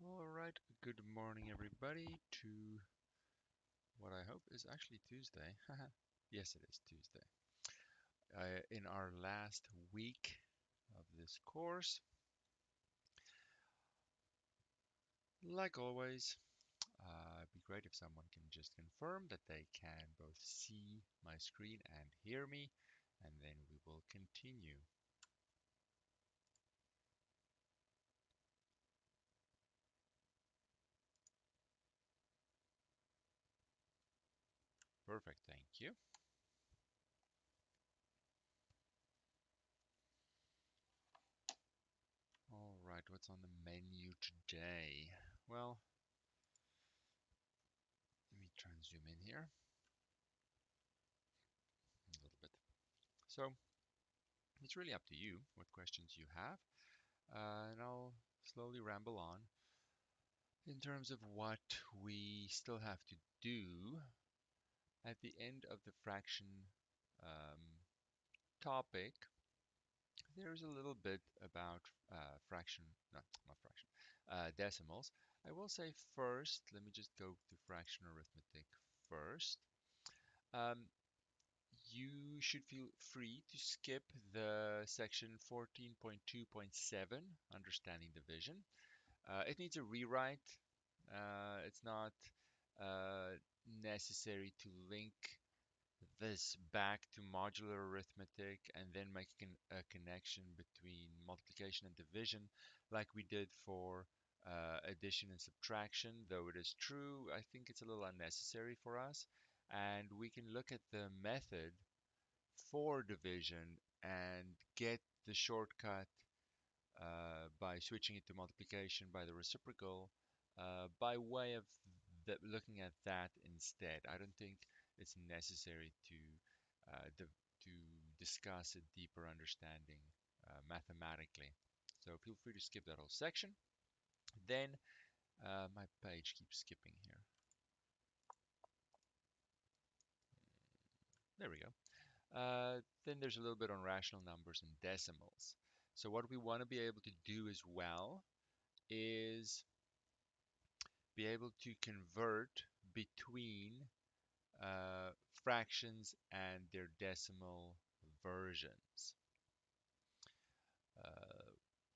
All right, good morning, everybody, to what I hope is actually Tuesday. Yes, it is Tuesday. In our last week of this course, like always, it'd be great if someone can just confirm that they can both see my screen and hear me, and then we will continue. Perfect, thank you. All right, what's on the menu today? Well, let me try and zoom in here a little bit. So, it's really up to you what questions you have, and I'll slowly ramble on in terms of what we still have to do at the end of the fraction um, topic. There's a little bit about not fraction, decimals. I will say first, let me just go to fraction arithmetic first. Um, you should feel free to skip the section 14.2.7, understanding division. It needs a rewrite. It's not necessary to link this back to modular arithmetic and then make a connection between multiplication and division like we did for addition and subtraction. Though it is true, I think it's a little unnecessary for us. And we can look at the method for division and get the shortcut by switching it to multiplication by the reciprocal by way of looking at that instead. I don't think it's necessary to discuss a deeper understanding mathematically. So feel free to skip that whole section. Then my page keeps skipping here. There we go. Then there's a little bit on rational numbers and decimals. So what we want to be able to do as well is be able to convert between fractions and their decimal versions. Uh,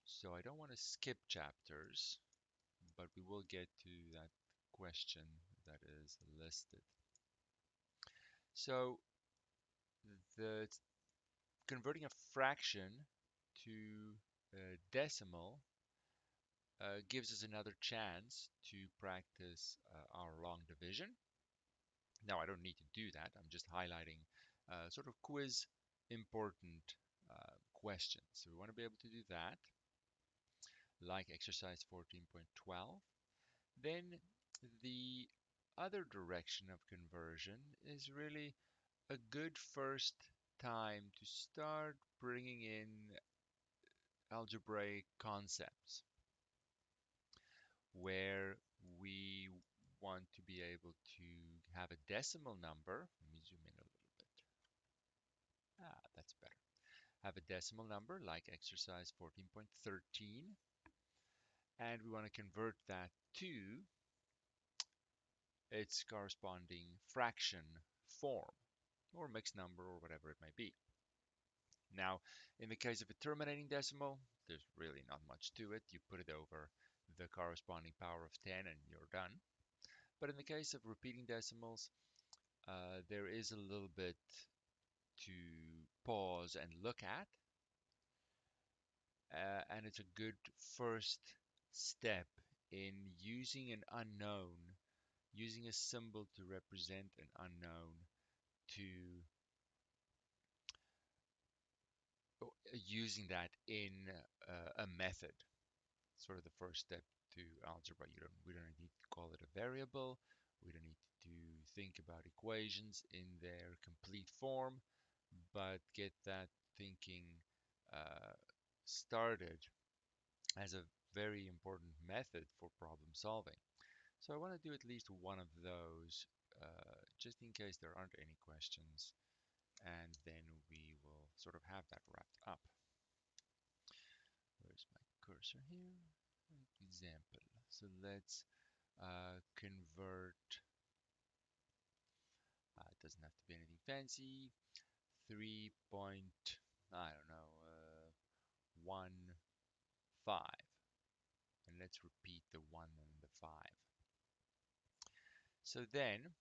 so I don't want to skip chapters, but we will get to that question that is listed. So the converting a fraction to a decimal gives us another chance to practice our long division. Now, I don't need to do that. I'm just highlighting sort of quiz important questions. So we want to be able to do that, like exercise 14.12. Then the other direction of conversion is really a good first time to start bringing in algebraic concepts where we want to be able to have a decimal number. Let me zoom in a little bit. That's better. Have a decimal number like exercise 14.13, and we want to convert that to its corresponding fraction form, or mixed number, or whatever it may be. Now, in the case of a terminating decimal, there's really not much to it. You put it over the corresponding power of 10 and you're done. But in the case of repeating decimals, there is a little bit to pause and look at, and it's a good first step in using an unknown, using a symbol to represent an unknown to using that in a method. Sort of the first step to algebra. We don't need to call it a variable. We don't need to think about equations in their complete form, but get that thinking uh, started as a very important method for problem solving. So I want to do at least one of those just in case there aren't any questions, and then we will sort of have that wrapped up. Where's my cursor here? example. So let's convert, it doesn't have to be anything fancy, 3 point, I don't know, 1, 5. And let's repeat the 1 and the 5. So then,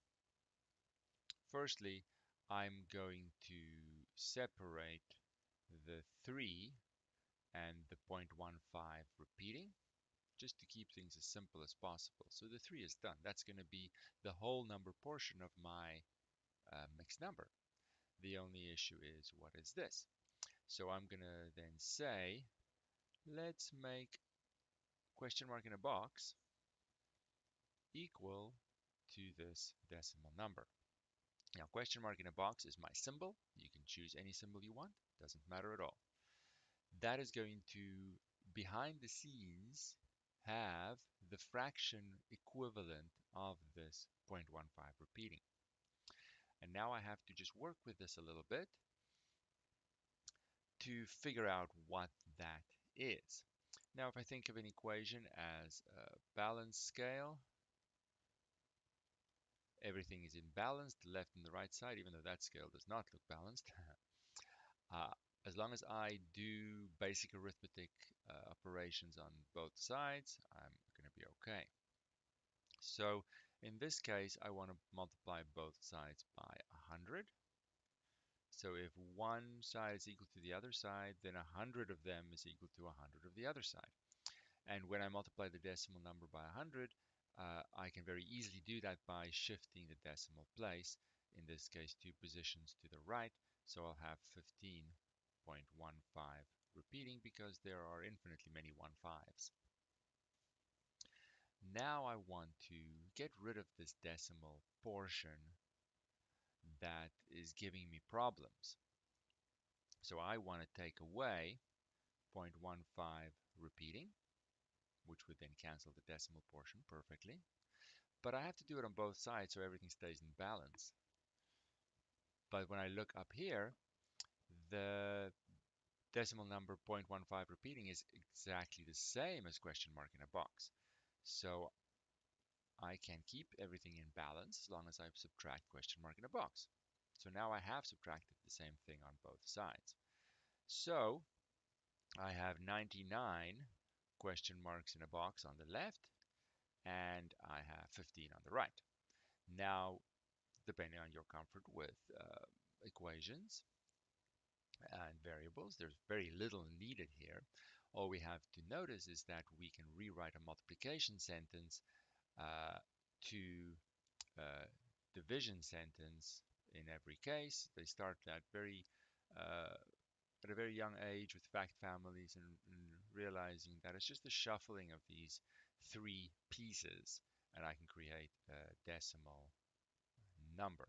firstly, I'm going to separate the 3 and the 0.15 repeating, just to keep things as simple as possible. So the 3 is done. That's going to be the whole number portion of my mixed number. The only issue is, what is this? So I'm going to then say, let's make question mark in a box equal to this decimal number. Now, question mark in a box is my symbol. You can choose any symbol you want, doesn't matter at all. That is going to, behind the scenes, have the fraction equivalent of this 0.15 repeating. And now I have to just work with this a little bit to figure out what that is. Now, if I think of an equation as a balance scale, everything is in balance, the left and the right side, even though that scale does not look balanced. uh, as long as I do basic arithmetic operations on both sides, I'm going to be okay. So in this case, I want to multiply both sides by 100. So if one side is equal to the other side, then 100 of them is equal to 100 of the other side. And when I multiply the decimal number by 100, I can very easily do that by shifting the decimal place, in this case 2 positions to the right. So I'll have 15.15 repeating, because there are infinitely many 1/5s. Now I want to get rid of this decimal portion that is giving me problems. So I want to take away 0.15 repeating, which would then cancel the decimal portion perfectly. But I have to do it on both sides so everything stays in balance. But when I look up here, the decimal number 0.15 repeating is exactly the same as question mark in a box. So I can keep everything in balance as long as I subtract question mark in a box. So now I have subtracted the same thing on both sides. So I have 99 question marks in a box on the left, and I have 15 on the right. Now, depending on your comfort with equations and variables, there's very little needed here. All we have to notice is that we can rewrite a multiplication sentence to division sentence in every case. They start uh, at a very young age with fact families, and realizing that it's just the shuffling of these 3 pieces, and I can create a decimal number.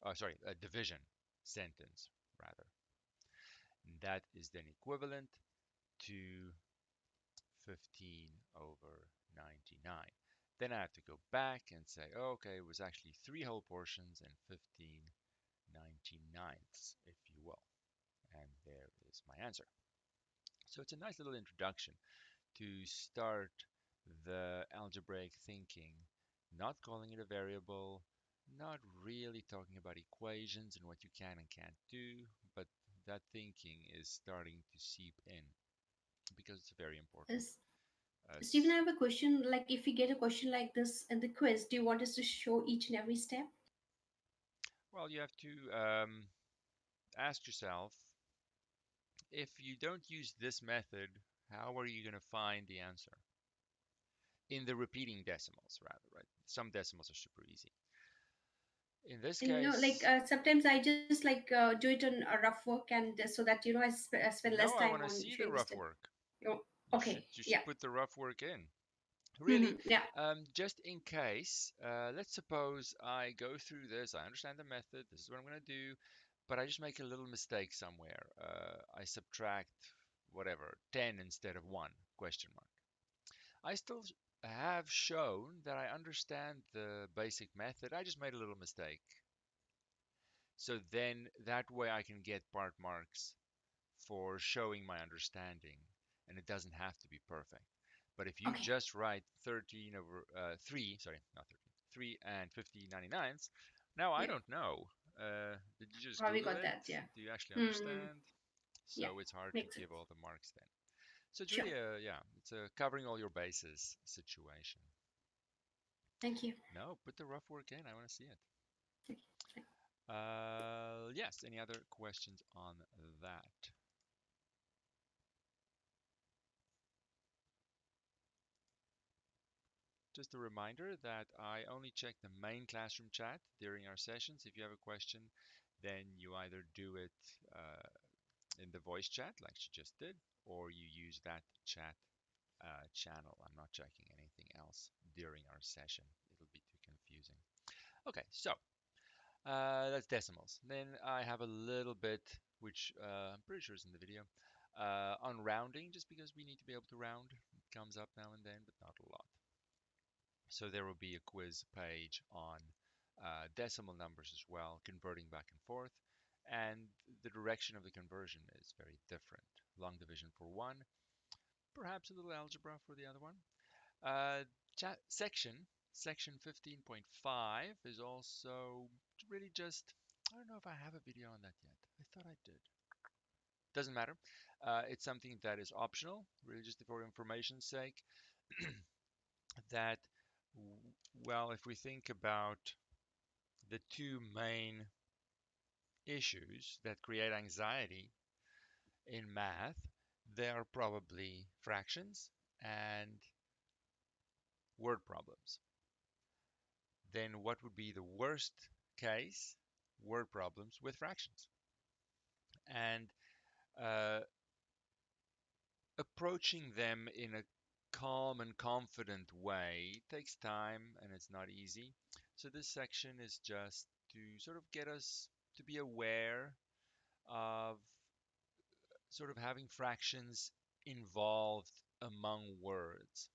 Oh, sorry, a division sentence rather. And that is then equivalent to 15 over 99. Then I have to go back and say, oh, okay, it was actually 3 whole portions and 15/99ths, if you will. And there is my answer. So it's a nice little introduction to start the algebraic thinking, not calling it a variable, not really talking about equations and what you can and can't do, but that thinking is starting to seep in, because it's very important. Yes. Uh, Stephen, I have a question. Like, if we get a question like this in the quiz, do you want us to show each and every step? well, you have to ask yourself, if you don't use this method, how are you going to find the answer? In the repeating decimals, rather, right? Some decimals are super easy. In this And no, like case, sometimes I just like do it on a rough work, and so that I spend less no, I time want to on see the showing the rough step. work. Oh, You should okay, you yeah. should put the rough work in. Really, Yeah. just in case, let's suppose I go through this, I understand the method, this is what I'm going to do, but I just make a little mistake somewhere. I subtract whatever, 10 instead of 1, question mark. I still have shown that I understand the basic method. I just made a little mistake. So then that way I can get part marks for showing my understanding, and it doesn't have to be perfect. But if you Okay, just write 13 over 3, sorry, not 13, 3 and 50/99s, now I yeah, don't know. Did you just probably Google got it? that. Yeah. Do you actually Hmm. understand? Yeah, So it's hard to makes give sense. all the marks then. So it's Sure. really yeah, it's a covering all your bases situation. Thank you. No, put the rough work in. I want to see it. Okay, fine. Yes. Any other questions on that? Just a reminder that I only check the main classroom chat during our sessions. If you have a question, then you either do it in the voice chat like she just did, or you use that chat channel. I'm not checking anything else during our session. It'll be too confusing. Okay, so that's decimals. Then I have a little bit, which I'm pretty sure is in the video, on rounding, just because we need to be able to round. It comes up now and then, but not a lot. So there will be a quiz page on decimal numbers as well, converting back and forth. And the direction of the conversion is very different. Long division for one, perhaps a little algebra for the other one. Uh, section 15.5 is also really just, I don't know if I have a video on that yet. I thought I did. Doesn't matter. It's something that is optional, really just for information's sake. That, well, if we think about the two main issues that create anxiety in math, they are probably fractions and word problems. Then what would be the worst case? Word problems with fractions. And uh, approaching them in a calm and confident way takes time and it's not easy. So this section is just to sort of get us to be aware of sort of having fractions involved among words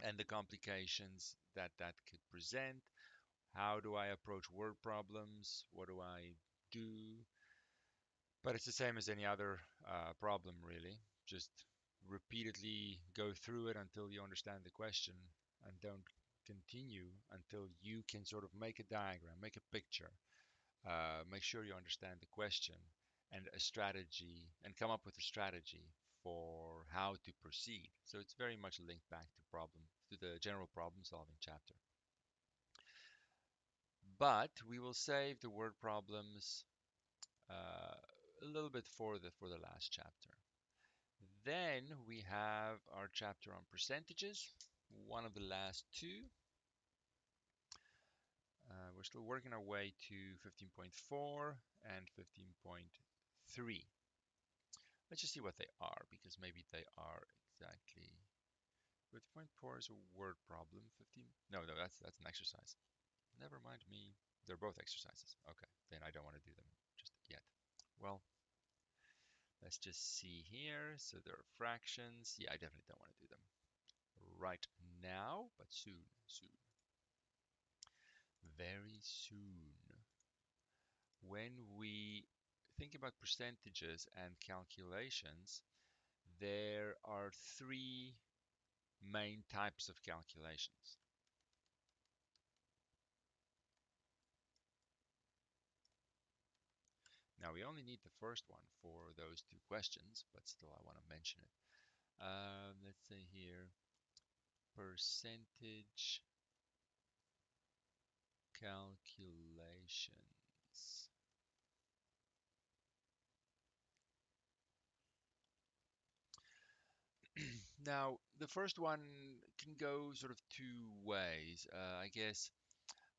and the complications that that could present. How do I approach word problems? What do I do? But it's the same as any other problem, really. Just repeatedly go through it until you understand the question and don't continue until you can sort of make a diagram, make a picture, make sure you understand the question and a strategy and come up with a strategy for how to proceed. So it's very much linked back to the general problem solving chapter. But we will save the word problems a little bit for the last chapter. Then we have our chapter on percentages, one of the last two. We're still working our way to 15.4 and 15.3. Let's just see what they are, because maybe they are exactly. 15.4 is a word problem. 15. No, that's an exercise. Never mind me. They're both exercises. Okay, then I don't want to do them just yet. Well, let's just see here. So there are fractions. Yeah, I definitely don't want to do them right now, but soon, soon, very soon. When we think about percentages and calculations, there are three main types of calculations. Now, we only need the first one for those two questions, but still I want to mention it. Let's say here, percentage calculations. Now, the first one can go sort of two ways. I guess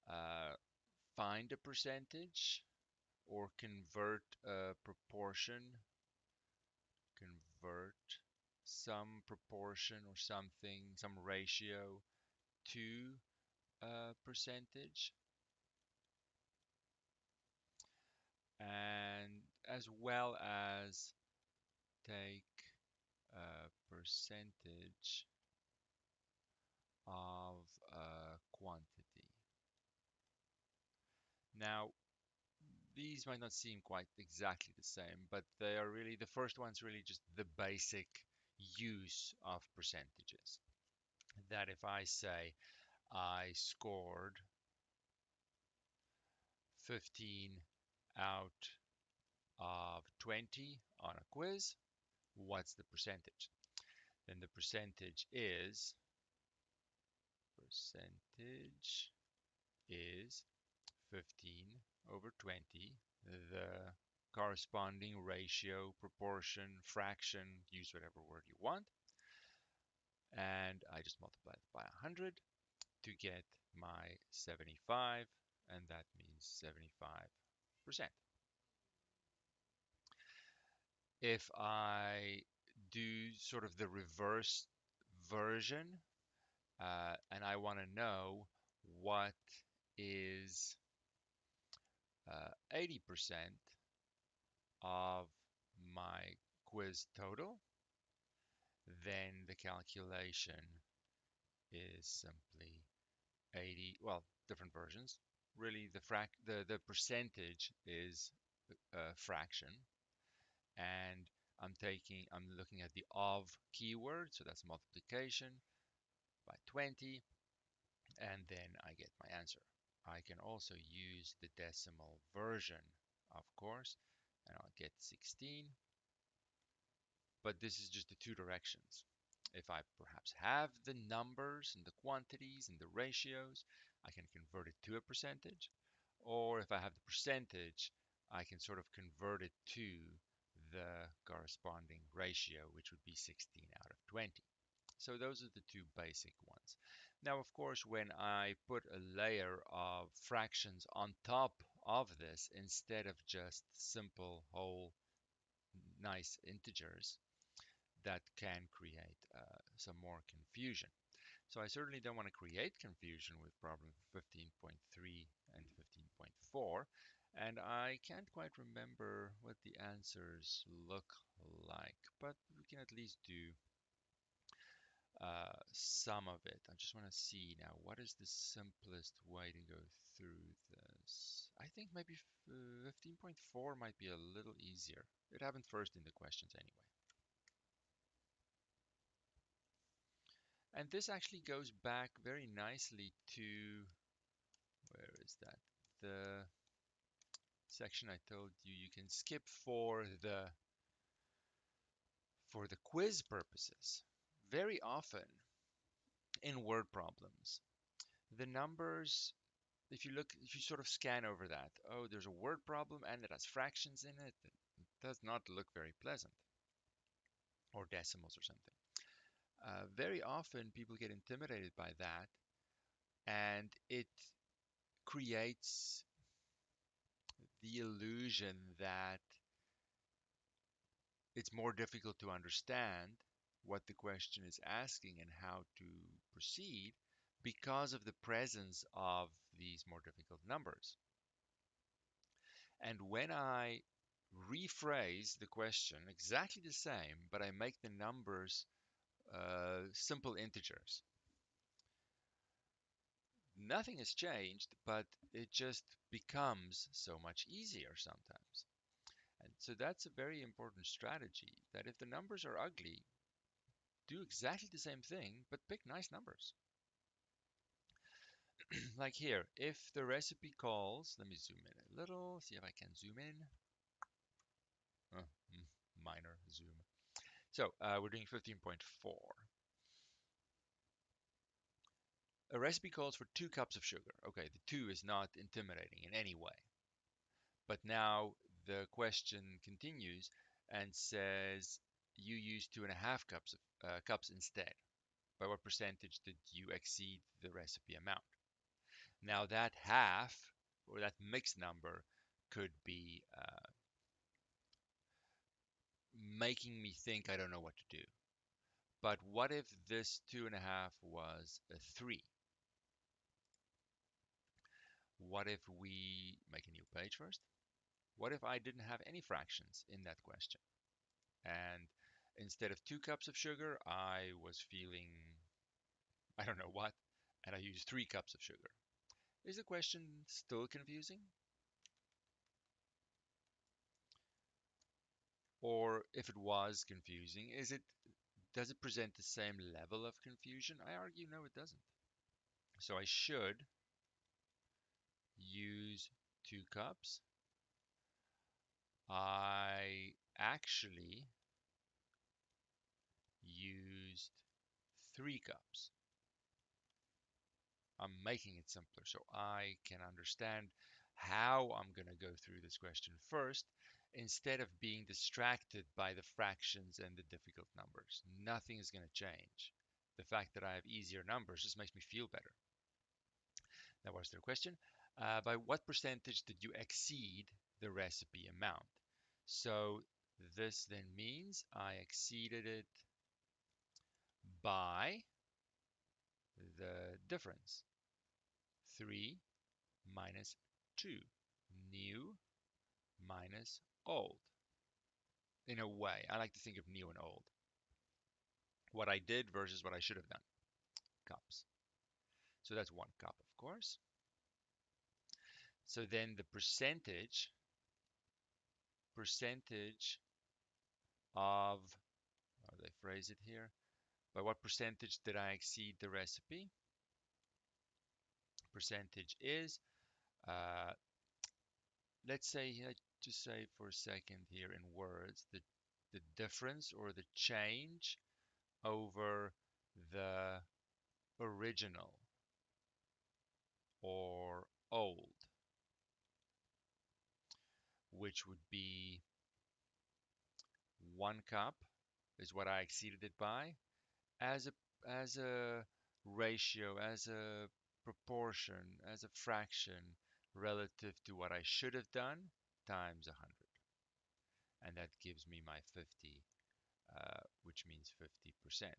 uh, find a percentage or convert a proportion, convert some proportion or something, some ratio to a percentage, and as well as take a percentage of a quantity. Now, these might not seem quite exactly the same, but they are really, the first one's really just the basic use of percentages. that if I say I scored 15 out of 20 on a quiz, what's the percentage? Then the percentage is 15 over 20, the corresponding ratio, proportion, fraction, use whatever word you want, and I just multiply it by 100 to get my 75, and that means 75%. If I do sort of the reverse version, and I want to know what is 80% of my quiz total, then the calculation is simply 80, well, different versions. Really, the percentage is a fraction, and I'm looking at the of keyword, so that's multiplication by 20, and then I get my answer. I can also use the decimal version, of course, and I'll get 16, but this is just the two directions. If I perhaps have the numbers and the quantities and the ratios, I can convert it to a percentage. Or if I have the percentage, I can sort of convert it to the corresponding ratio, which would be 16 out of 20. So those are the two basic ones. Now, of course, when I put a layer of fractions on top of this, instead of just simple whole nice integers, that can create some more confusion. So I certainly don't want to create confusion with problem 15.3 and 15.4. And I can't quite remember what the answers look like, but we can at least do some of it. I just want to see now, what is the simplest way to go through this? I think maybe 15.4 might be a little easier. It happened first in the questions anyway. And this actually goes back very nicely to, where is that? The section I told you you can skip for the quiz purposes. Very often in word problems, the numbers, if you sort of scan over that, oh, there's a word problem and it has fractions in it, it does not look very pleasant, or decimals or something. Very often people get intimidated by that, and it creates the illusion that it's more difficult to understand what the question is asking and how to proceed because of the presence of these more difficult numbers. And when I rephrase the question exactly the same, but I make the numbers simple integers, nothing has changed, but it just becomes so much easier sometimes. And so that's a very important strategy, that if the numbers are ugly, do exactly the same thing, but pick nice numbers. Like here, if the recipe calls, let me zoom in a little, see if I can zoom in. Oh, minor zoom. So we're doing 15.4. A recipe calls for 2 cups of sugar. Okay, the 2 is not intimidating in any way. But now the question continues and says you use 2.5 cups of cups instead. By what percentage did you exceed the recipe amount? Now that half, or that mixed number, could be making me think I don't know what to do. But what if this 2.5 was a 3? What if we make a new page first? What if I didn't have any fractions in that question? And instead of 2 cups of sugar, I was feeling I don't know what, and I used 3 cups of sugar. Is the question still confusing? Or if it was confusing, is it Does it present the same level of confusion? I argue no, it doesn't. So I should use 2 cups. I actually used 3 cups. I'm making it simpler so I can understand how I'm going to go through this question first instead of being distracted by the fractions and the difficult numbers. Nothing is going to change. The fact that I have easier numbers just makes me feel better. That was their question. By what percentage did you exceed the recipe amount? So this then means I exceeded it by the difference. 3 minus 2. New minus old. In a way, I like to think of new and old. What I did versus what I should have done. Cups. So that's 1 cup, of course. So then the percentage of, how do they phrase it here? By what percentage did I exceed the recipe? Percentage is, uh, let's say, just say for a second here in words, the difference or the change over the original or old, which would be 1 cup is what I exceeded it by as a ratio, as a proportion, as a fraction relative to what I should have done times 100. And that gives me my 50, which means 50%.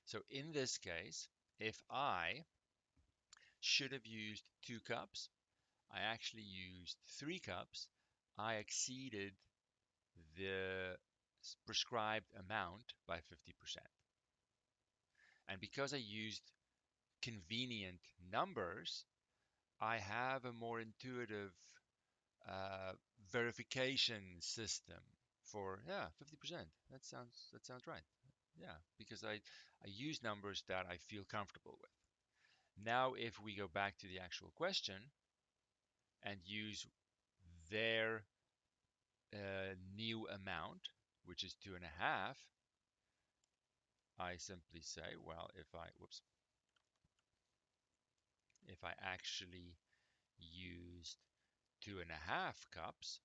So in this case, if I should have used 2 cups, I actually used 3 cups. I exceeded the prescribed amount by 50%. And because I used convenient numbers, I have a more intuitive verification system for, yeah, 50%. That sounds right. Yeah, because I use numbers that I feel comfortable with. Now, if we go back to the actual question and use their new amount, which is 2.5, I simply say, well, if I actually used 2.5 cups,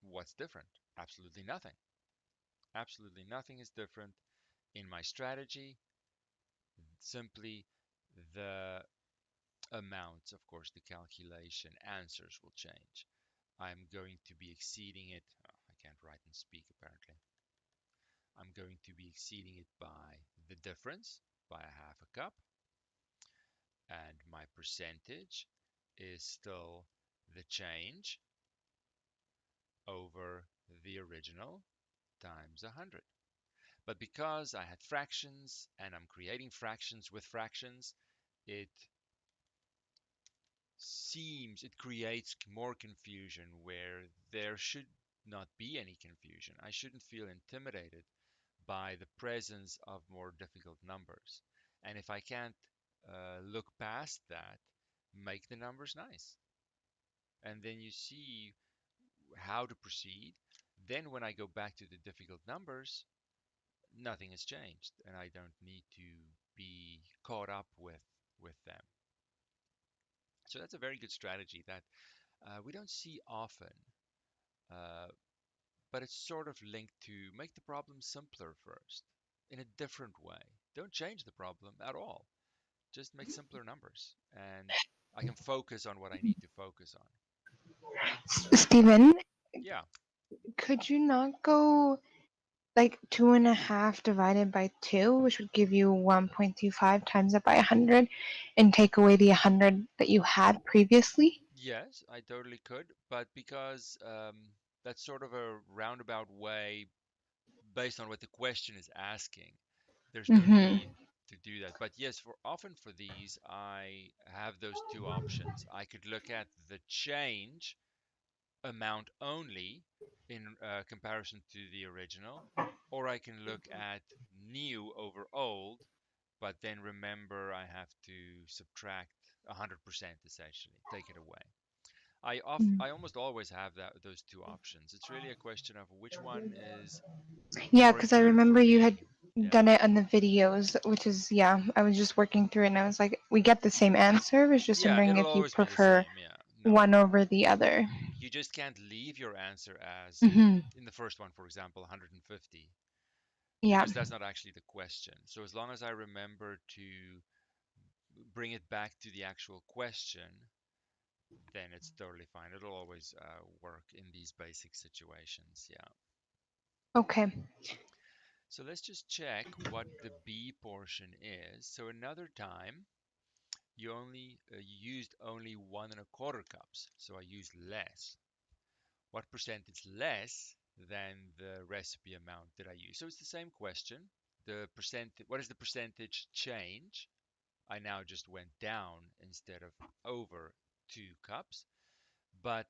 what's different? Absolutely nothing. Absolutely nothing is different in my strategy. Simply the amounts, of course, the calculation answers will change. I'm going to be exceeding it. Oh, I can't write and speak apparently. I'm going to be exceeding it by the difference, by a half a cup, and my percentage is still the change over the original times 100. But because I had fractions and I'm creating fractions with fractions, it it creates more confusion where there should not be any confusion. I shouldn't feel intimidated by the presence of more difficult numbers. And if I can't look past that, make the numbers nice. And then you see how to proceed. Then when I go back to the difficult numbers, nothing has changed and I don't need to be caught up with them. So that's a very good strategy that we don't see often, uh, but it's sort of linked to make the problem simpler first in a different way. Don't change the problem at all. Just make simpler numbers and I can focus on what I need to focus on. Stephen, Yeah. could you not go like 2.5 divided by 2, which would give you 1.25 times it by 100, and take away the 100 that you had previously? Yes, I totally could, but because that's sort of a roundabout way based on what the question is asking, there's no Mm-hmm. need to do that. But yes, for often for these, I have those two options. I could look at the change amount only in comparison to the original, or I can look at new over old, but then remember I have to subtract 100% essentially, take it away. Mm. I almost always have those two options. It's really a question of which one is Yeah, more because I intuitive for remember you had me. Yeah. done it on the videos, which is, yeah, I was just working through it and I was like, we get the same answer. I was just Yeah, wondering it'll if you always be the prefer same. Yeah. No. one over the other. You just can't leave your answer as Hmm. in the first one, for example, 150, Yeah. because that's not actually the question. So as long as I remember to bring it back to the actual question, then it's totally fine. It'll always work in these basic situations. Yeah. Okay. So let's just check what the B portion is. So another time you used only 1 1/4 cups. So I used less. What percentage less than the recipe amount did I use? So it's the same question. What is the percentage change? I now just went down instead of over 2 cups, but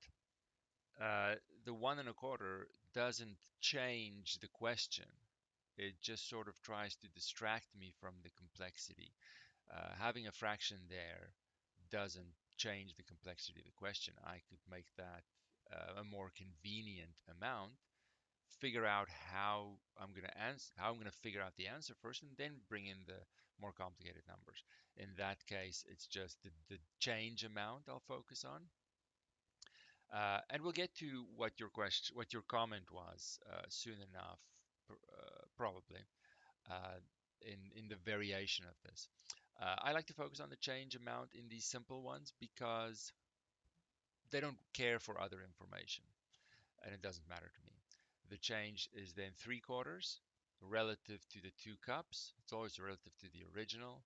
the 1 1/4 doesn't change the question. It just sort of tries to distract me from the complexity. Having a fraction there doesn't change the complexity of the question. I could make that a more convenient amount, figure out how I'm going to figure out the answer first, and then bring in the more complicated numbers. In that case, it's just the change amount I'll focus on. And we'll get to what your comment was soon enough, probably uh, in the variation of this. I like to focus on the change amount in these simple ones because they don't care for other information, and it doesn't matter to me. The change is then 3/4 relative to the 2 cups. It's always relative to the original,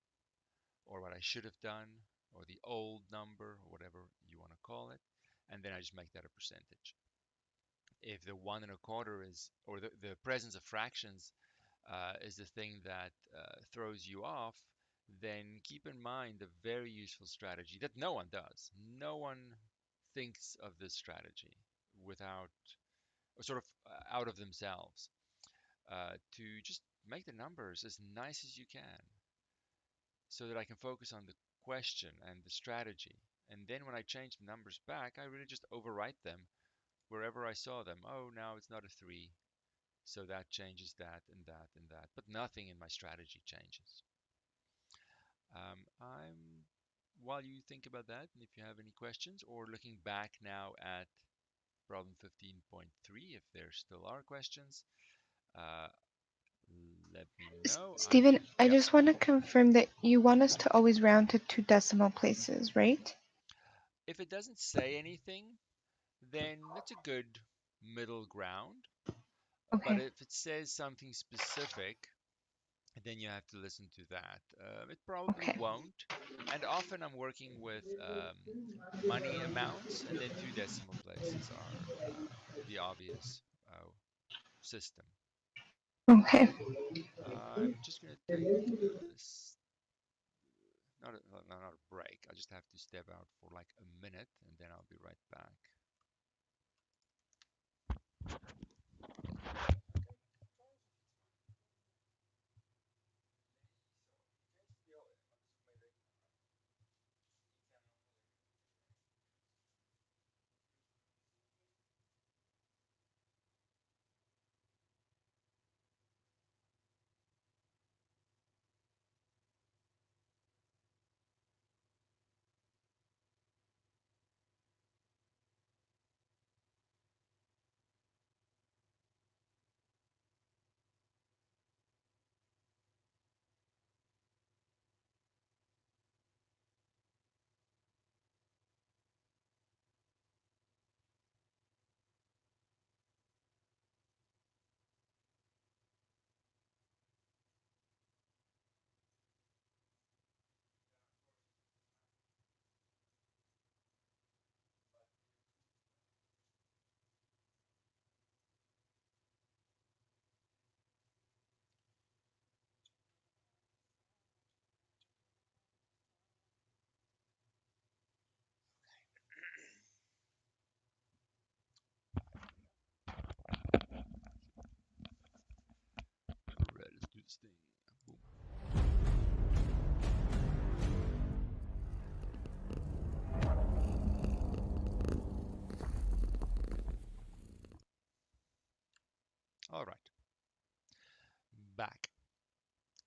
or what I should have done, or the old number, or whatever you want to call it, and then I just make that a percentage. If the 1 1/4 is, or the presence of fractions is the thing that throws you off, then keep in mind a very useful strategy that no one does. No one thinks of this strategy without, or sort of out of themselves, to just make the numbers as nice as you can so that I can focus on the question and the strategy. And then when I change the numbers back, I really just overwrite them wherever I saw them. Oh, now it's not a 3. So that changes that and that and that, but nothing in my strategy changes. I'm While you think about that, and if you have any questions, or looking back now at problem 15.3, if there still are questions, uh, let me know. Stephen, I Yeah, just want to confirm that you want us to always round to two decimal places, right? if it doesn't say anything, then it's a good middle ground. But Okay. if it says something specific, then you have to listen to that. It probably Okay. won't. And often I'm working with money amounts, and then 2 decimal places are the obvious system. Okay. I'm just going to take not a break. I just have to step out for like a minute, and then I'll be right back.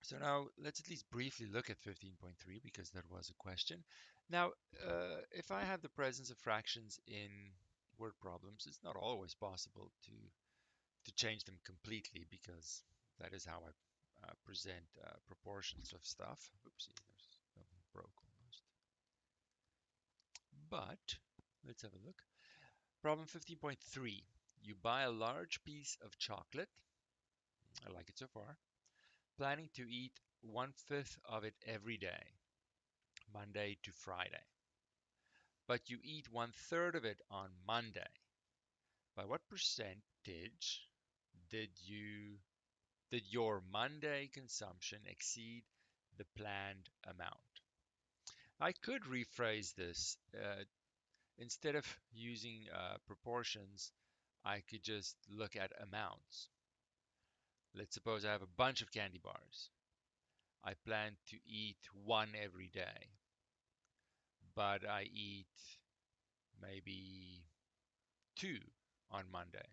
So now let's at least briefly look at 15.3 because that was a question. Now, if I have the presence of fractions in word problems, it's not always possible to change them completely because that is how I present proportions of stuff. Oopsie, there's something broke almost. But let's have a look. Problem 15.3. You buy a large piece of chocolate. I like it so far. Planning to eat 1/5 of it every day, Monday to Friday. But you eat 1/3 of it on Monday. By what percentage did you did your Monday consumption exceed the planned amount? I could rephrase this. Instead of using proportions, I could just look at amounts. Let's suppose I have a bunch of candy bars. I plan to eat one every day, but I eat maybe two on Monday.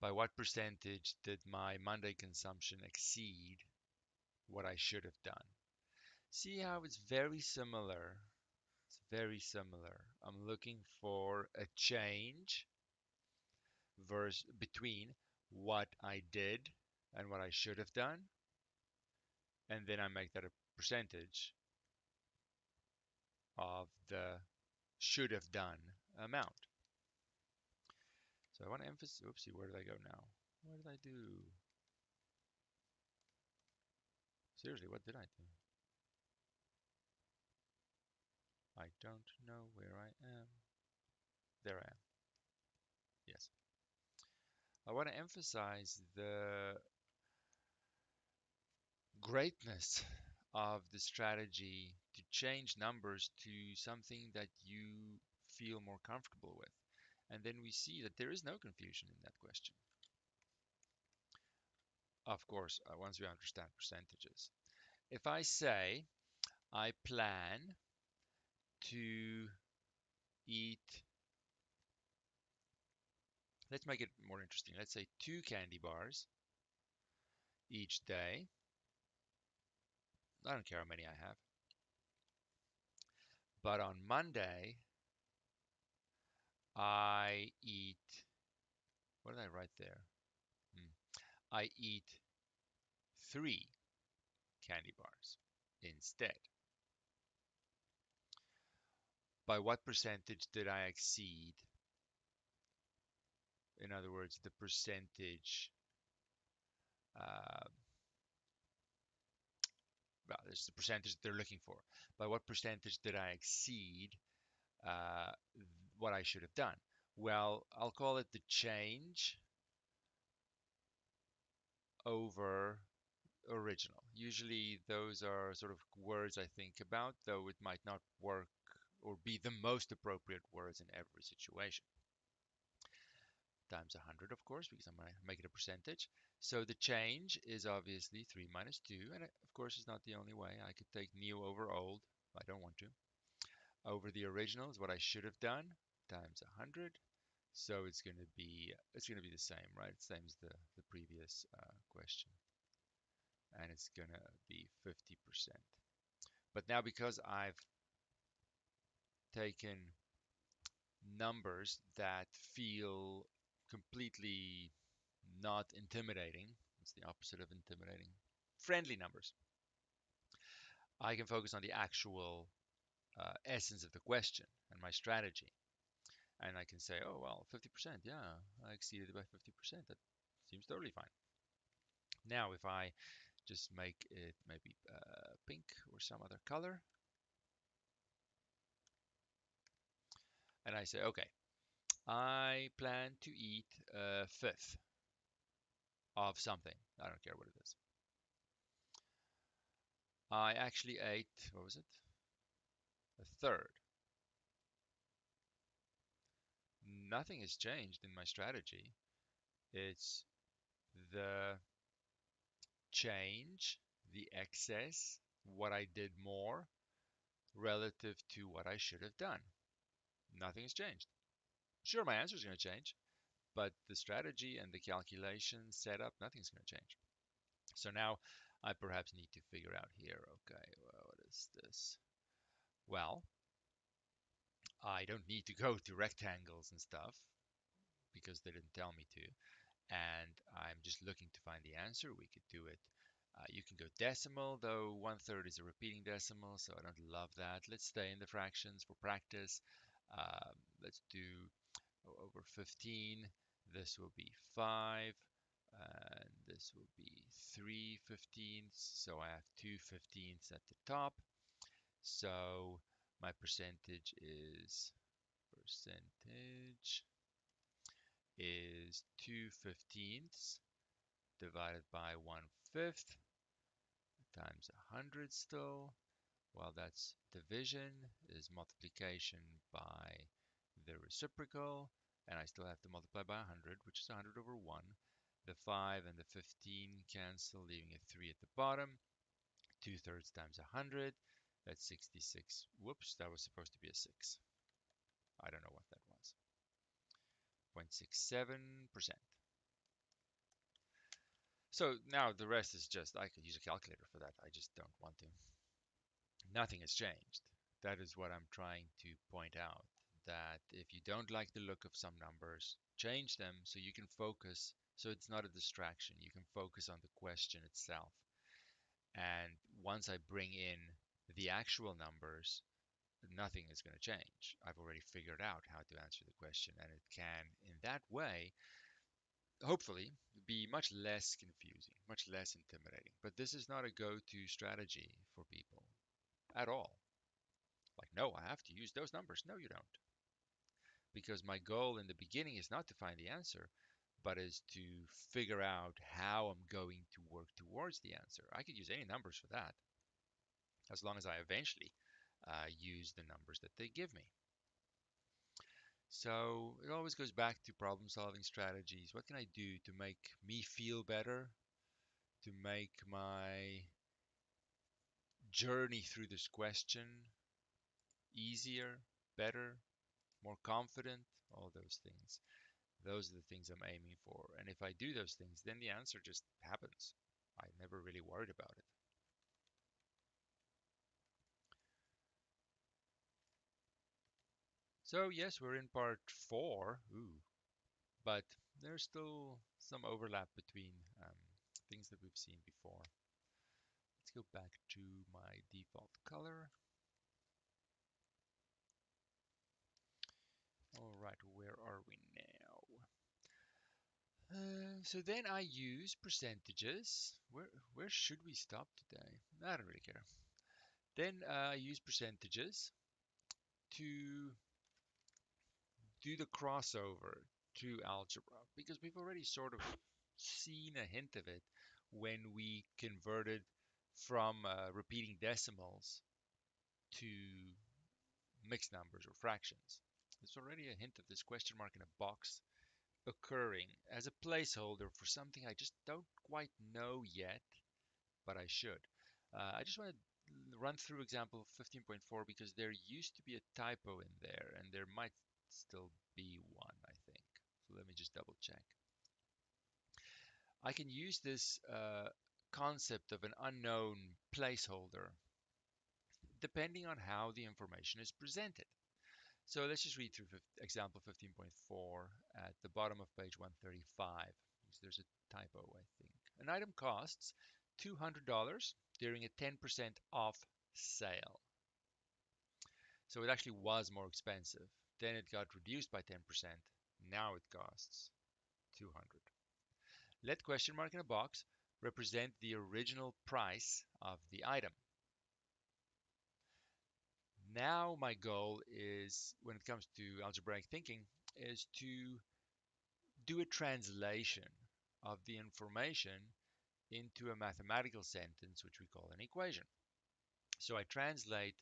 By what percentage did my Monday consumption exceed what I should have done? See how it's very similar. It's very similar. I'm looking for a change between what I did and what I should have done, and then I make that a percentage of the should have done amount. So I want to emphasize, oopsie, where did I go now? What did I do? Seriously, what did I do? I don't know where I am. There I am. Yes. I want to emphasize the greatness of the strategy to change numbers to something that you feel more comfortable with. And then we see that there is no confusion in that question. Of course, once we understand percentages. If I say I plan to eat, let's make it more interesting. Let's say 2 candy bars each day. I don't care how many I have. But on Monday, I eat, what did I write there? I eat 3 candy bars instead. By what percentage did I exceed? In other words, the percentage, uh, well, it's the percentage they're looking for. By what percentage did I exceed uh, what I should have done? Well, I'll call it the change over original. Usually those are sort of words I think about, though it might not work or be the most appropriate words in every situation. Times 100, of course, because I'm going to make it a percentage. So the change is obviously 3 minus 2, and of course it's not the only way. I could take new over old, I don't want to. Over the original is what I should have done, times 100. So it's going to be the same, right? Same as the previous question, and it's going to be 50%. But now because I've taken numbers that feel completely not intimidating, it's the opposite of intimidating, friendly numbers, I can focus on the actual essence of the question and my strategy. And I can say, oh, well, 50%, yeah, I exceeded it by 50%. That seems totally fine. Now, if I just make it maybe pink or some other color, and I say, okay, I plan to eat a fifth of something. I don't care what it is. I actually ate, what was it? A third. Nothing has changed in my strategy. It's the change, the excess, what I did more relative to what I should have done. Nothing has changed. Sure, my answer is going to change, but the strategy and the calculation setup, nothing's going to change. So now I perhaps need to figure out here, okay, well, what is this? Well, I don't need to go to rectangles and stuff because they didn't tell me to. And I'm just looking to find the answer. We could do it. You can go decimal, though 1/3 is a repeating decimal, so I don't love that. Let's stay in the fractions for practice. Let's do over 15. This will be 5, and this will be 3/15ths. So I have 2/15ths at the top. So my percentage is 2/15ths divided by 1/5 times 100 still. Well, that's division is multiplication by the reciprocal, and I still have to multiply by 100, which is 100 over 1. The 5 and the 15 cancel, leaving a 3 at the bottom. 2/3 times 100, that's 66. Whoops, that was supposed to be a 6. I don't know what that was. 0.67%. So now the rest is just, I could use a calculator for that. I just don't want to. Nothing has changed. That is what I'm trying to point out. That if you don't like the look of some numbers, change them so you can focus, so it's not a distraction. You can focus on the question itself. And once I bring in the actual numbers, nothing is going to change. I've already figured out how to answer the question, and it can, in that way, hopefully, be much less confusing, much less intimidating. But this is not a go-to strategy for people at all. Like, no, I have to use those numbers. No, you don't. Because my goal in the beginning is not to find the answer, but is to figure out how I'm going to work towards the answer. I could use any numbers for that, as long as I eventually use the numbers that they give me. So it always goes back to problem solving strategies. What can I do to make me feel better, to make my journey through this question easier, better, more confident, all those things. Those are the things I'm aiming for. And if I do those things, then the answer just happens. I never really worried about it. So yes, we're in part 4. Ooh, but there's still some overlap between things that we've seen before. Let's go back to my default color. All right, where are we now? So then I use percentages. Where should we stop today? I don't really care. Then I use percentages to do the crossover to algebra because we've already sort of seen a hint of it when we converted from repeating decimals to mixed numbers or fractions. There's already a hint of this question mark in a box occurring as a placeholder for something I just don't quite know yet, but I should. I just want to run through example 15.4 because there used to be a typo in there, and there might still be one, I think. So let me just double check. I can use this concept of an unknown placeholder depending on how the information is presented. So let's just read through example 15.4 at the bottom of page 135. There's a typo, I think. An item costs $200 during a 10% off sale. So it actually was more expensive. Then it got reduced by 10%. Now it costs 200. Let question mark in a box represent the original price of the item. Now my goal is, when it comes to algebraic thinking, is to do a translation of the information into a mathematical sentence, which we call an equation. So I translate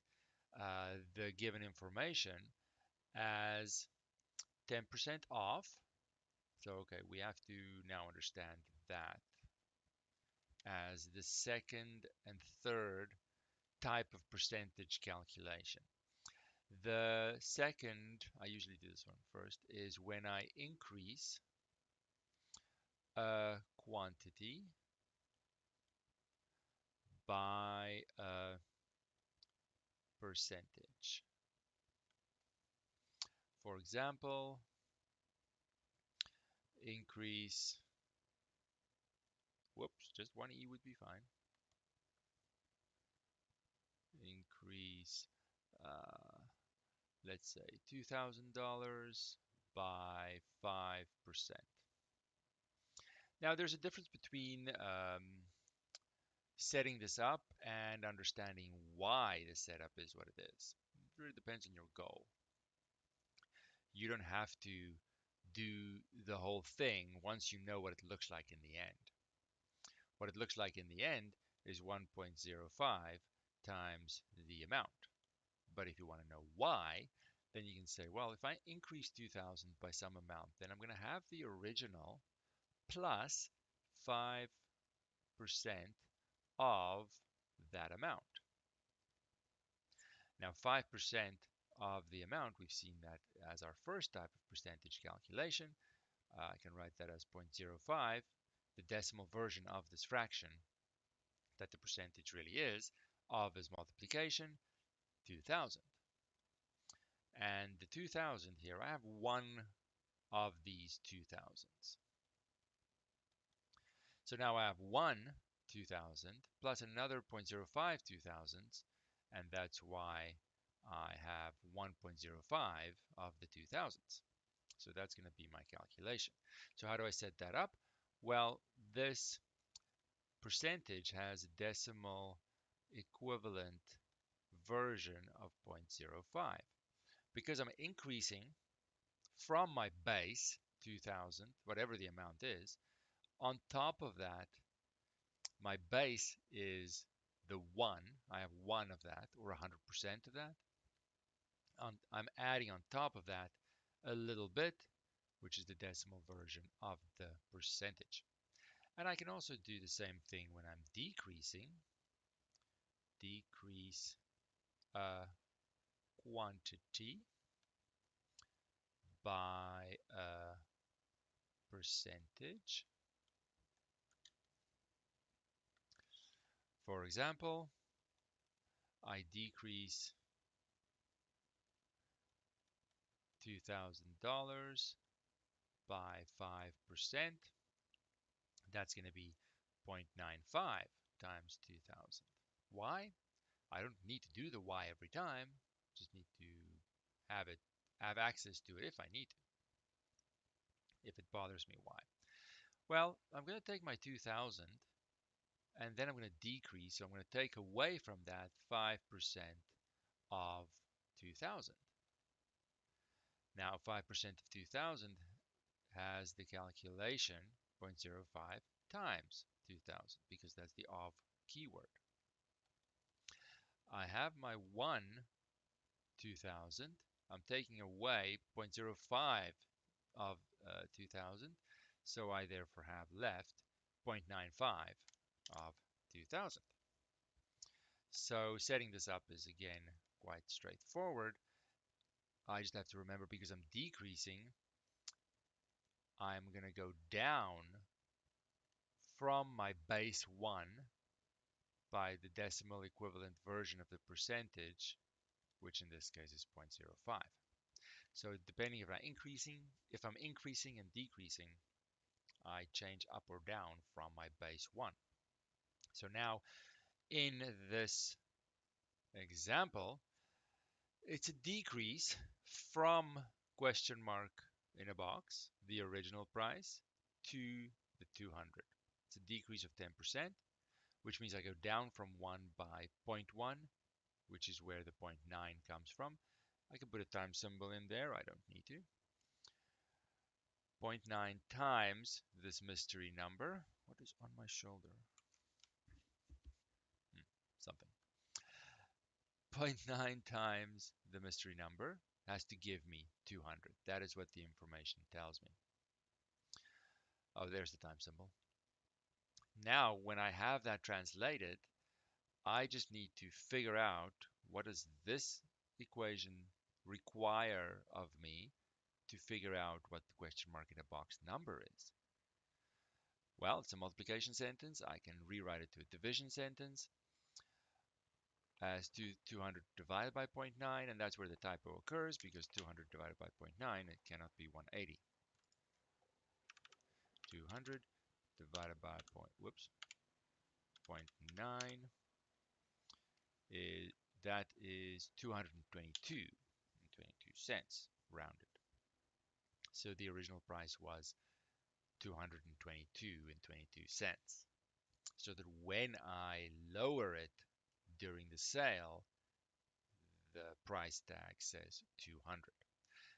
the given information as 10% off. So, okay, we have to now understand that as the second and third type of percentage calculation. The second, I usually do this one first, is when I increase a quantity by a percentage. For example, increase, whoops, just one E would be fine. Increase, let's say $2,000 by 5%. Now there's a difference between setting this up and understanding why the setup is what it is. It really depends on your goal. You don't have to do the whole thing once you know what it looks like in the end. What it looks like in the end is 1.05 times the amount. But if you want to know why, then you can say, well, if I increase 2,000 by some amount, then I'm going to have the original plus 5% of that amount. Now, 5% of the amount, we've seen that as our first type of percentage calculation. I can write that as 0.05, the decimal version of this fraction that the percentage really is, of is multiplication, 2,000. And the 2,000 here, I have one of these 2,000s. So now I have one 2,000 plus another 0.05 2,000s, and that's why I have 1.05 of the 2,000s. So that's going to be my calculation. So how do I set that up? Well, this percentage has a decimal equivalent version of 0.05. Because I'm increasing from my base 2,000, whatever the amount is, on top of that, my base is the 1. I have 1 of that, or 100% of that. I'm adding on top of that a little bit, which is the decimal version of the percentage. And I can also do the same thing when I'm decreasing. Decrease a quantity by a percentage. For example, I decrease $2,000 by 5%. That's going to be 0.95 times 2,000. Why? I don't need to do the y every time. Just need to have access to it if I need to. If it bothers me, why? Well, I'm going to take my 2,000 and then I'm going to decrease. So I'm going to take away from that 5% of 2,000. Now 5% of 2,000 has the calculation 0.05 times 2,000 because that's the of keyword. I have my 1 2,000. I'm taking away 0.05 of 2,000. So I therefore have left 0.95 of 2,000. So setting this up is again quite straightforward. I just have to remember because I'm decreasing, I'm going to go down from my base 1 by the decimal equivalent version of the percentage, which in this case is 0.05. So depending if I'm increasing and decreasing, I change up or down from my base 1. So now in this example, it's a decrease from question mark in a box, the original price, to the 200. It's a decrease of 10%, which means I go down from 1 by 0.1, which is where the 0.9 comes from. I can put a time symbol in there. I don't need to. 0.9 times this mystery number. What is on my shoulder? Something. 0.9 times the mystery number has to give me 200. That is what the information tells me. Oh, there's the time symbol. Now, when I have that translated, I just need to figure out what does this equation require of me to figure out what the question mark in a box number is. Well, it's a multiplication sentence. I can rewrite it to a division sentence. as 200 divided by 0.9, and that's where the typo occurs, because 200 divided by 0.9, it cannot be 180. 200 divided by 0.9 is, that is 222 and 22 cents rounded. So the original price was 222 and 22 cents. So that when I lower it during the sale, the price tag says 200.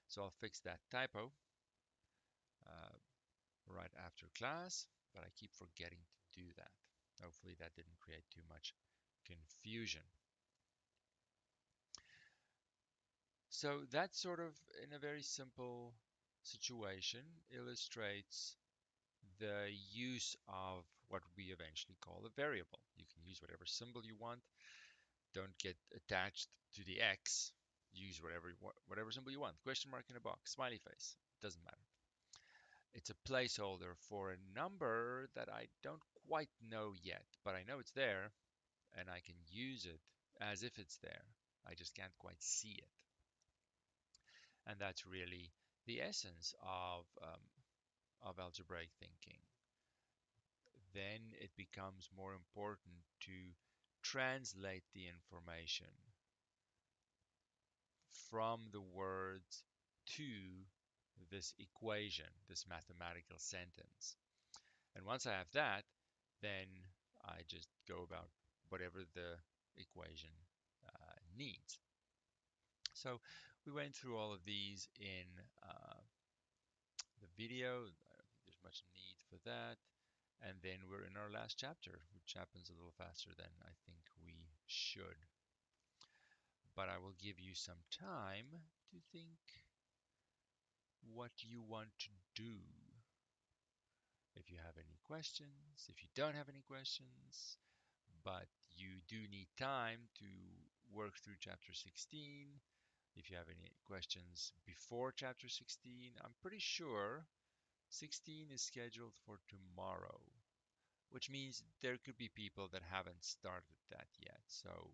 So I'll fix that typo uh, right after class, but I keep forgetting to do that. Hopefully that didn't create too much confusion. So that sort of, in a very simple situation, illustrates the use of what we eventually call a variable. You can use whatever symbol you want. Don't get attached to the X. Use whatever symbol you want. Question mark in a box, smiley face. Doesn't matter. It's a placeholder for a number that I don't quite know yet, but I know it's there and I can use it as if it's there. I just can't quite see it. And that's really the essence of algebraic thinking. Then it becomes more important to translate the information from the words to this equation, this mathematical sentence. And once I have that, then I just go about whatever the equation needs. So we went through all of these in the video. I don't think there's much need for that. And then we're in our last chapter, which happens a little faster than I think we should. But I will give you some time to think what you want to do. If you have any questions, if you don't have any questions, but you do need time to work through chapter 16. If you have any questions before chapter 16, I'm pretty sure 16 is scheduled for tomorrow, which means there could be people that haven't started that yet. So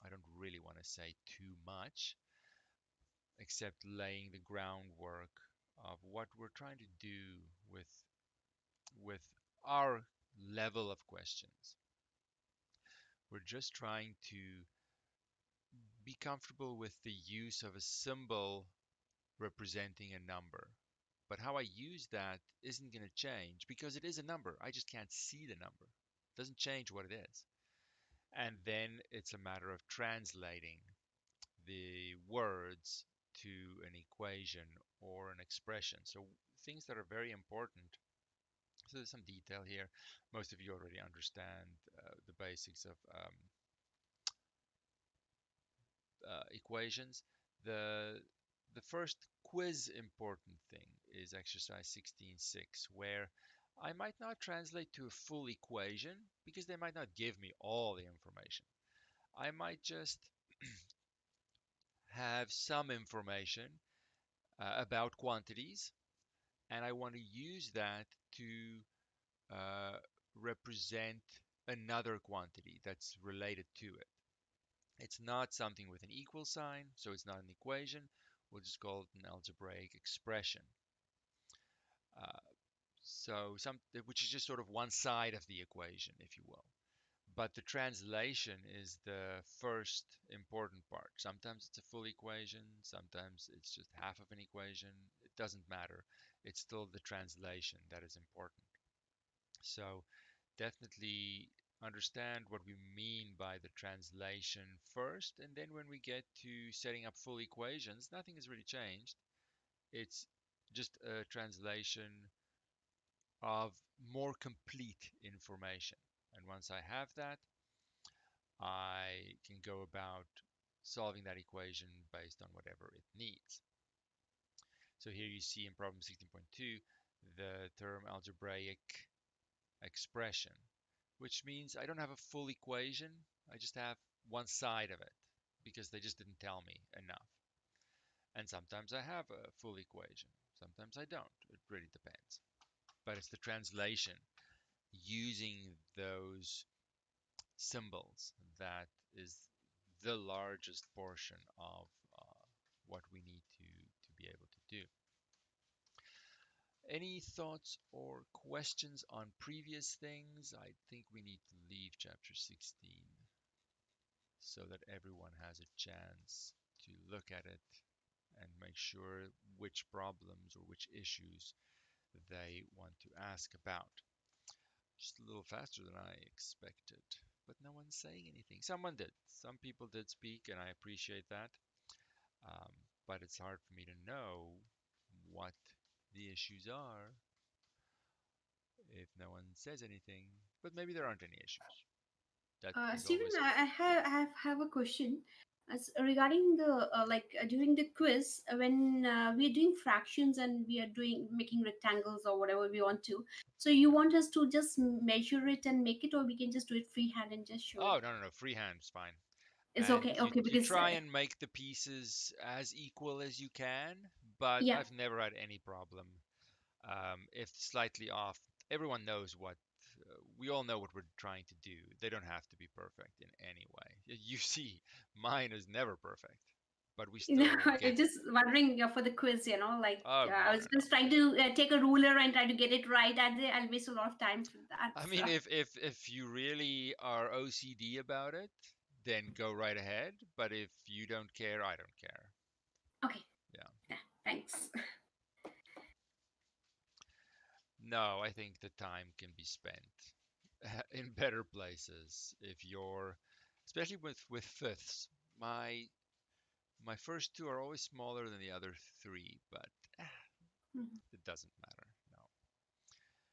I don't really want to say too much, except laying the groundwork of what we're trying to do with our level of questions. We're just trying to be comfortable with the use of a symbol representing a number. But how I use that isn't going to change because it is a number. I just can't see the number. It doesn't change what it is. And then it's a matter of translating the words to an equation or an expression. So things that are very important. So there's some detail here. Most of you already understand the basics of equations. The first quiz important thing is exercise 16.6, where I might not translate to a full equation because they might not give me all the information. I might just have some information about quantities, and I want to use that to uh, represent another quantity that's related to it. It's not something with an equal sign, so it's not an equation. We'll just call it an algebraic expression. Uh, which is just sort of one side of the equation, if you will. But the translation is the first important part. Sometimes it's a full equation, sometimes it's just half of an equation. It doesn't matter. It's still the translation that is important. So definitely understand what we mean by the translation first, and then when we get to setting up full equations, nothing has really changed. It's just a translation of more complete information. And once I have that, I can go about solving that equation based on whatever it needs. So here you see in problem 16.2 the term algebraic expression, which means I don't have a full equation. I just have one side of it because they just didn't tell me enough. And sometimes I have a full equation. Sometimes I don't. It really depends. But it's the translation using those symbols that is the largest portion of what we need to be able to do. Any thoughts or questions on previous things? I think we need to leave chapter 16 so that everyone has a chance to look at it and make sure which problems or which issues they want to ask about. Just a little faster than I expected, but no one's saying anything. Someone did. Some people did speak, and I appreciate that. Um, but it's hard for me to know what the issues are if no one says anything. But maybe there aren't any issues. That is Stephen, always I have a question. As regarding the during the quiz, when we are doing fractions and we are doing making rectangles or whatever we want to, so you want us to just measure it and make it, or we can just do it freehand and just show it? Oh, no, no, no. Freehand is fine. It's And okay, okay, you because try and make the pieces as equal as you can, but yeah, I've never had any problem. If slightly off, everyone knows what we all know what we're trying to do. They don't have to be perfect in any way. You see, mine is never perfect, but we still I'm get. just wondering for the quiz, Oh, I no, was no, no. just trying to take a ruler and try to get it right, and I'll waste a lot of time for that. I So mean, if you really are OCD about it, then go right ahead. But if you don't care, I don't care. okay, Yeah. yeah, thanks. No, I think the time can be spent in better places if you're, especially with fifths. My first two are always smaller than the other three, but Mhm. it doesn't matter. No,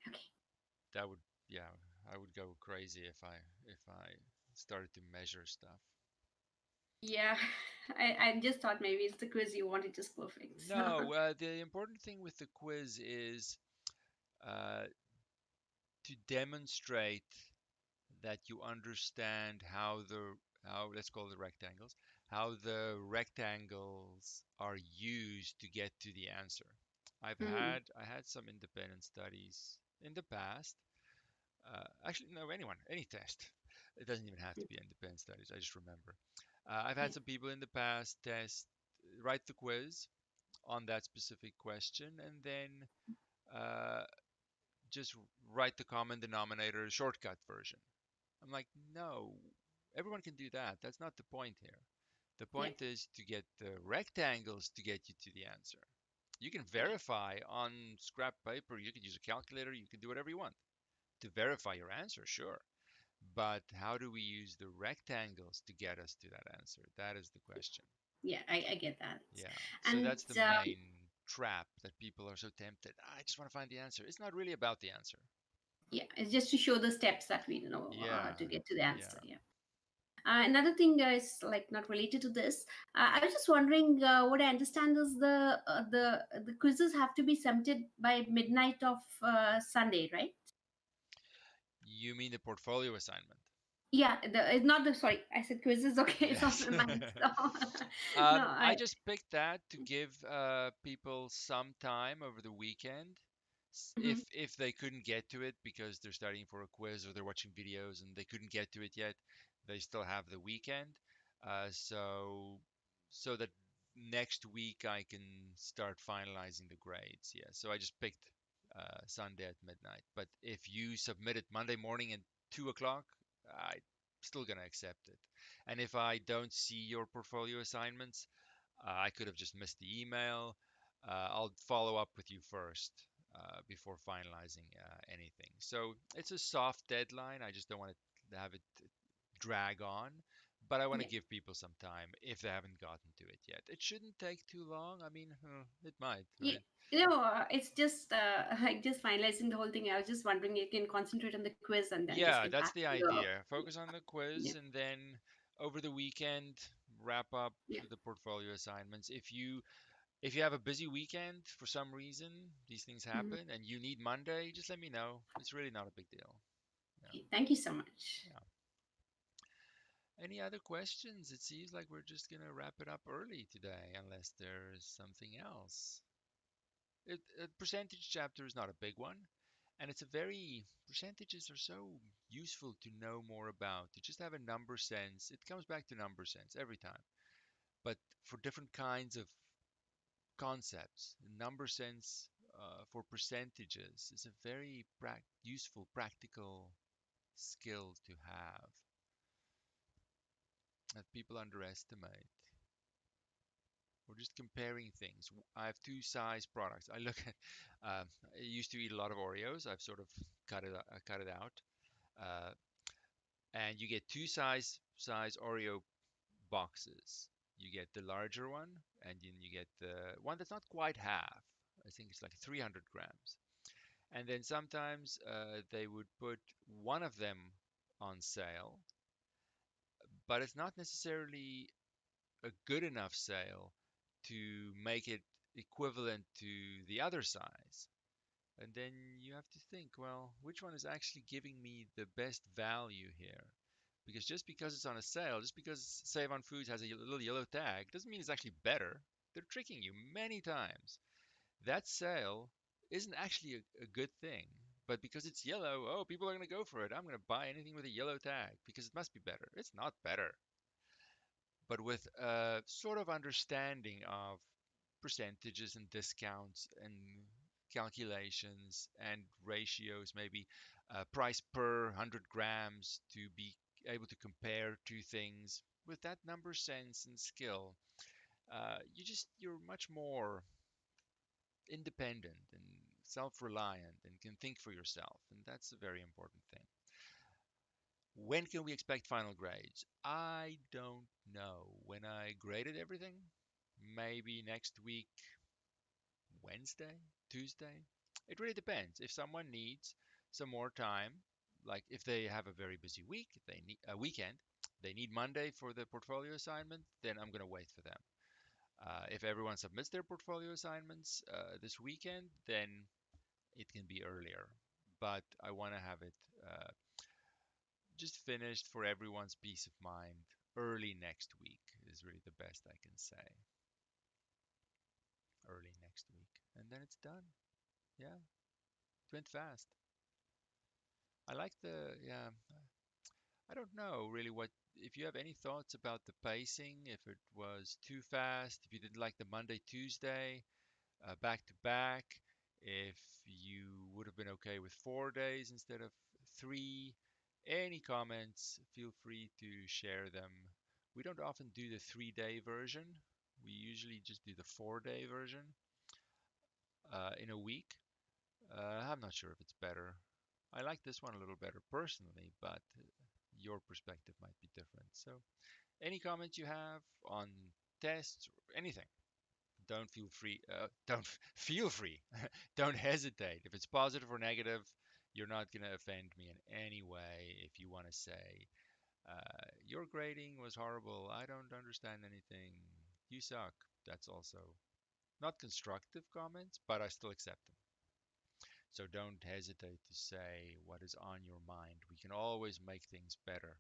Okay. that would, yeah, I would go crazy if I started to measure stuff. Yeah, I just thought maybe it's the quiz you wanted just perfect. So No, the important thing with the quiz is uh, to demonstrate that you understand how let's call it rectangles, how the rectangles are used to get to the answer. mm, I had some independent studies in the past. Actually, no, any test. It doesn't even have to be independent studies. I just remember. I've yeah, had some people in the past write the quiz on that specific question, and then uh, just write the common denominator shortcut version. I'm like, no, everyone can do that. That's not the point here. The yeah, point is to get the rectangles to get you to the answer. You can yeah, verify on scrap paper, you could use a calculator, you can do whatever you want to verify your answer, sure. But how do we use the rectangles to get us to that answer? That is the question. yeah. I get that, Yeah. So and that's the main trap that people are so tempted. I just want to find the answer. It's not really about the answer. yeah, it's just to show the steps that we know Yeah. to get to the answer. Yeah. Yeah. Another thing is like not related to this. I was just wondering. What I understand is the quizzes have to be submitted by midnight of Sunday, right? You mean the portfolio assignment? Yeah, it's not the sorry. I said quizzes. Okay, it's not Yes. my mind. So, no, I just picked that to give people some time over the weekend. mhm, If they couldn't get to it because they're studying for a quiz or they're watching videos and they couldn't get to it yet, they still have the weekend. So that next week I can start finalizing the grades. Yeah. So I just picked Sunday at midnight. But if you submit it Monday morning at 2 o'clock, I'm still gonna accept it. And if I don't see your portfolio assignments, I could have just missed the email. I'll follow up with you first before finalizing anything. So it's a soft deadline. I just don't want to have it drag on, but I want to yeah, give people some time if they haven't gotten to it yet. It shouldn't take too long. I mean, it might, yeah. right? It's just like just finalizing the whole thing. I was just wondering you can concentrate on the quiz and then just Yeah, get back that's the to the idea. Focus on the yeah, quiz and then over the weekend wrap up yeah, the portfolio assignments. If you have a busy weekend for some reason, these things mhm. happen, and you need Monday, just let me know. It's really not a big deal. Yeah. Okay, thank you so much. Yeah. Any other questions? It seems like we're just gonna wrap it up early today, unless there's something else. A percentage chapter is not a big one, And it's a very, percentages are so useful to know more about, to just have a number sense. It comes back to number sense every time. But for different kinds of concepts, number sense for percentages is a very useful, practical skill to have that people underestimate. Or just comparing things. I have two size products. I look at, I used to eat a lot of Oreos. I've sort of cut it out. Uh, and you get two size Oreo boxes. You get the larger one, and then you get the one that's not quite half. I think it's like 300 grams. And then sometimes they would put one of them on sale, but it's not necessarily a good enough sale to make it equivalent to the other size. And then you have to think, well, which one is actually giving me the best value here? Because just because it's on a sale, just because Save on Foods has a little yellow tag, doesn't mean it's actually better. They're tricking you many times. That sale isn't actually a good thing. But because it's yellow, oh, people are going to go for it. I'm going to buy anything with a yellow tag because it must be better. It's not better. But with a sort of understanding of percentages and discounts and calculations and ratios, maybe price per 100 grams to be able to compare two things. With that number sense and skill, you're much more independent and self-reliant and can think for yourself, and that's a very important thing. When can we expect final grades? I don't know. When I graded everything, maybe next week, Wednesday, Tuesday. It really depends. If someone needs some more time, like if they have a very busy week, if they need a weekend, they need Monday for the portfolio assignment, then I'm going to wait for them. If everyone submits their portfolio assignments this weekend, then it can be earlier. But I want to have it just finished for everyone's peace of mind early next week is really the best I can say. Early next week. And then it's done. Yeah, it went fast. I like yeah, I don't know really what, if you have any thoughts about the pacing, if it was too fast, if you didn't like the Monday, Tuesday, back to back, if you would have been okay with 4 days instead of three. Any comments, feel free to share them. We don't often do the 3 day version. We usually just do the 4 day version in a week. I'm not sure if it's better. I like this one a little better personally, but your perspective might be different. So, any comments you have on tests or anything, don't feel free. Don't feel free. Don't hesitate. If it's positive or negative, you're not going to offend me in any way. If you want to say, your grading was horrible, I don't understand anything, you suck, that's also not constructive comments, but I still accept them. So don't hesitate to say what is on your mind. We can always make things better.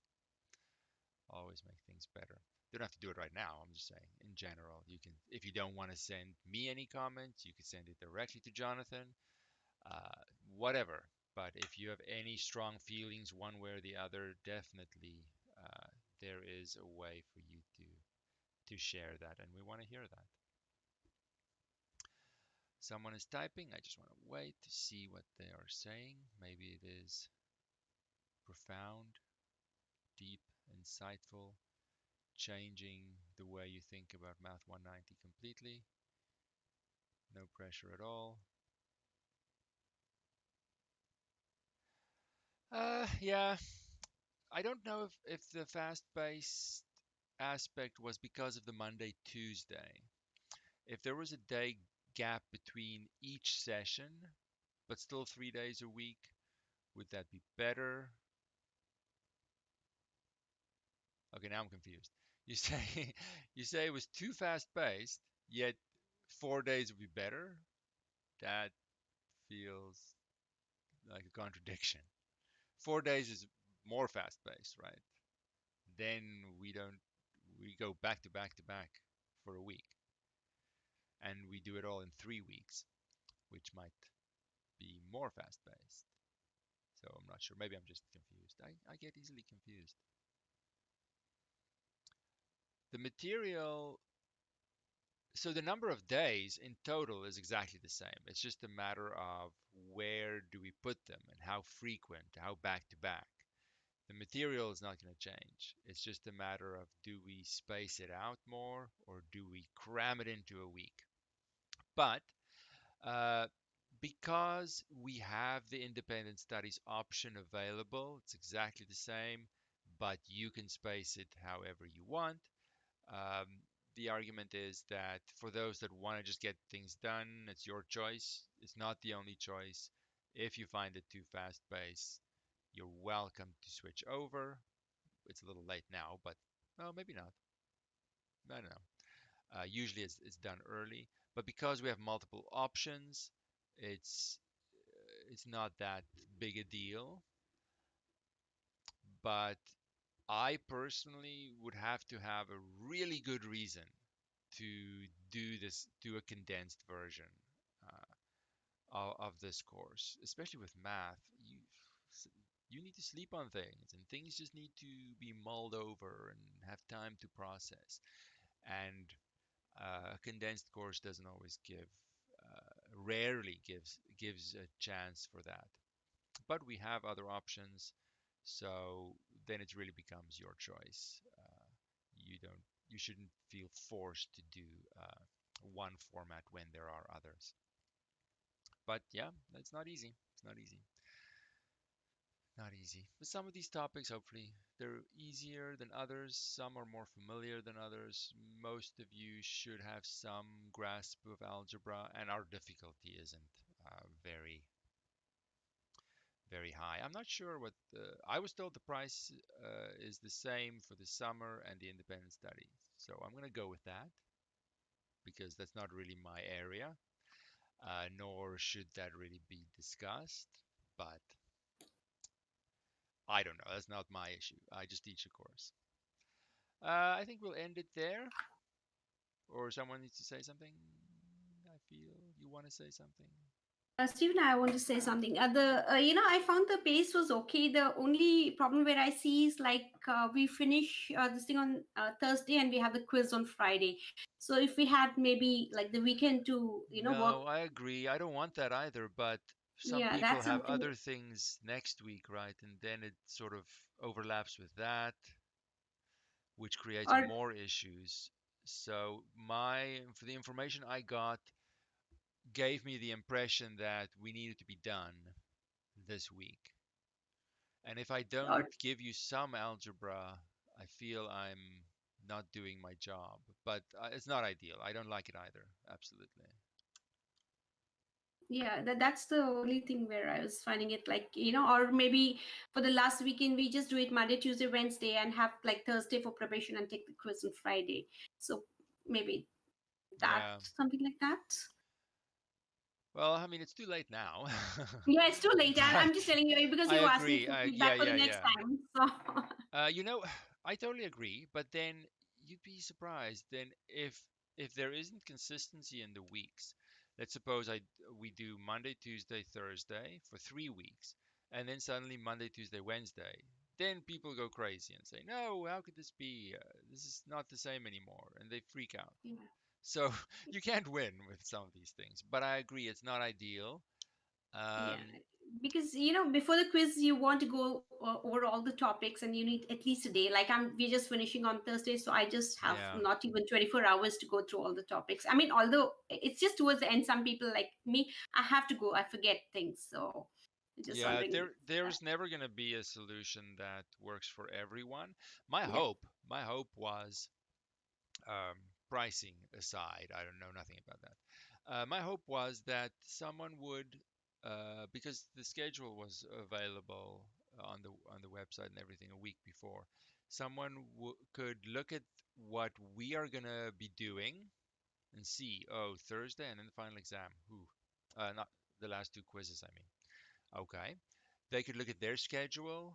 Always make things better. You don't have to do it right now. I'm just saying, in general, you can. If you don't want to send me any comments, you can send it directly to Jonathan. Whatever. But if you have any strong feelings one way or the other, definitely there is a way for you to share that, and we want to hear that. Someone is typing. I just want to wait to see what they are saying. Maybe it is profound, deep, insightful, changing the way you think about Math 190 completely. No pressure at all. Yeah, I don't know if the fast-paced aspect was because of the Monday, Tuesday. If there was a day gap between each session, but still 3 days a week, would that be better? Okay, now I'm confused. You say you say it was too fast-paced, yet 4 days would be better? That feels like a contradiction. 4 days is more fast-paced, right? Then we go back to back to back for a week, and we do it all in 3 weeks, which might be more fast-paced. So I'm not sure. Maybe I'm just confused. I get easily confused. The material, so the number of days in total is exactly the same. It's just a matter of where do we put them and how frequent, how back to back. The material is not going to change. It's just a matter of do we space it out more or do we cram it into a week. But uh, because we have the independent studies option available, it's exactly the same, but you can space it however you want. Um, the argument is that for those that want to just get things done, it's your choice. It's not the only choice. If you find it too fast paced, you're welcome to switch over. It's a little late now, but well, maybe not. I don't know. Usually it's done early, but because we have multiple options, it's it's not that big a deal. But I personally would have to have a really good reason to do a condensed version uh, of this course, especially with math. You need to sleep on things, and things just need to be mulled over and have time to process. And a condensed course doesn't always rarely gives a chance for that. But we have other options, so then it really becomes your choice. You shouldn't feel forced to do one format when there are others. But yeah, it's not easy. It's not easy. Not easy. But some of these topics, hopefully, they're easier than others. Some are more familiar than others. Most of you should have some grasp of algebra, and our difficulty isn't very high. I'm not sure what I was told the price is the same for the summer and the independent study. So I'm going to go with that because that's not really my area, nor should that really be discussed. But I don't know. That's not my issue. I just teach a course. I think we'll end it there. Or someone needs to say something. I feel you want to say something. Stephen, I want to say something. The I found the pace was okay. The only problem where I see is like we finish this thing on Thursday and we have the quiz on Friday. So if we had maybe like the weekend to work, No, I agree. I don't want that either, but some yeah, people that's have something. other things next week, right? And then it sort of overlaps with that, which creates Or more issues. So for the information I got gave me the impression that we needed to be done this week. And if I don't or give you some algebra, I feel I'm not doing my job. But it's not ideal. I don't like it either. Absolutely. yeah, that's the only thing where I was finding it like or maybe for the last weekend we just do it Monday, Tuesday, Wednesday, and have like Thursday for preparation and take the quiz on Friday. So maybe that Yeah. something like that. Well, I mean, it's too late now. Yeah, it's too late. I'm just But telling you because I you asked me agree. for Yeah, feedback for the yeah, next yeah. time. So You know, I totally agree, but then you'd be surprised then if there isn't consistency in the weeks. Let's suppose we do Monday, Tuesday, Thursday for 3 weeks, and then suddenly Monday, Tuesday, Wednesday. Then people go crazy and say, "No, how could this be? This is not the same anymore," and they freak out. yeah, So you can't win with some of these things. But I agree, it's not ideal. yeah, Um, because before the quiz you want to go over all the topics and you need at least a day. Like we're just finishing on Thursday, so I just have yeah, not even 24 hours to go through all the topics. I mean, although it's just towards the end, some people like me, I have to go, I forget things. So just yeah. wondering. There's never going to be a solution that works for everyone. Yeah, My hope was um, pricing aside. I don't know nothing about that. My hope was that someone would, because the schedule was available on the website and everything a week before, someone could look at what we are going to be doing and see, oh, Thursday and then the final exam. Ooh, not the last two quizzes, I mean. Okay. They could look at their schedule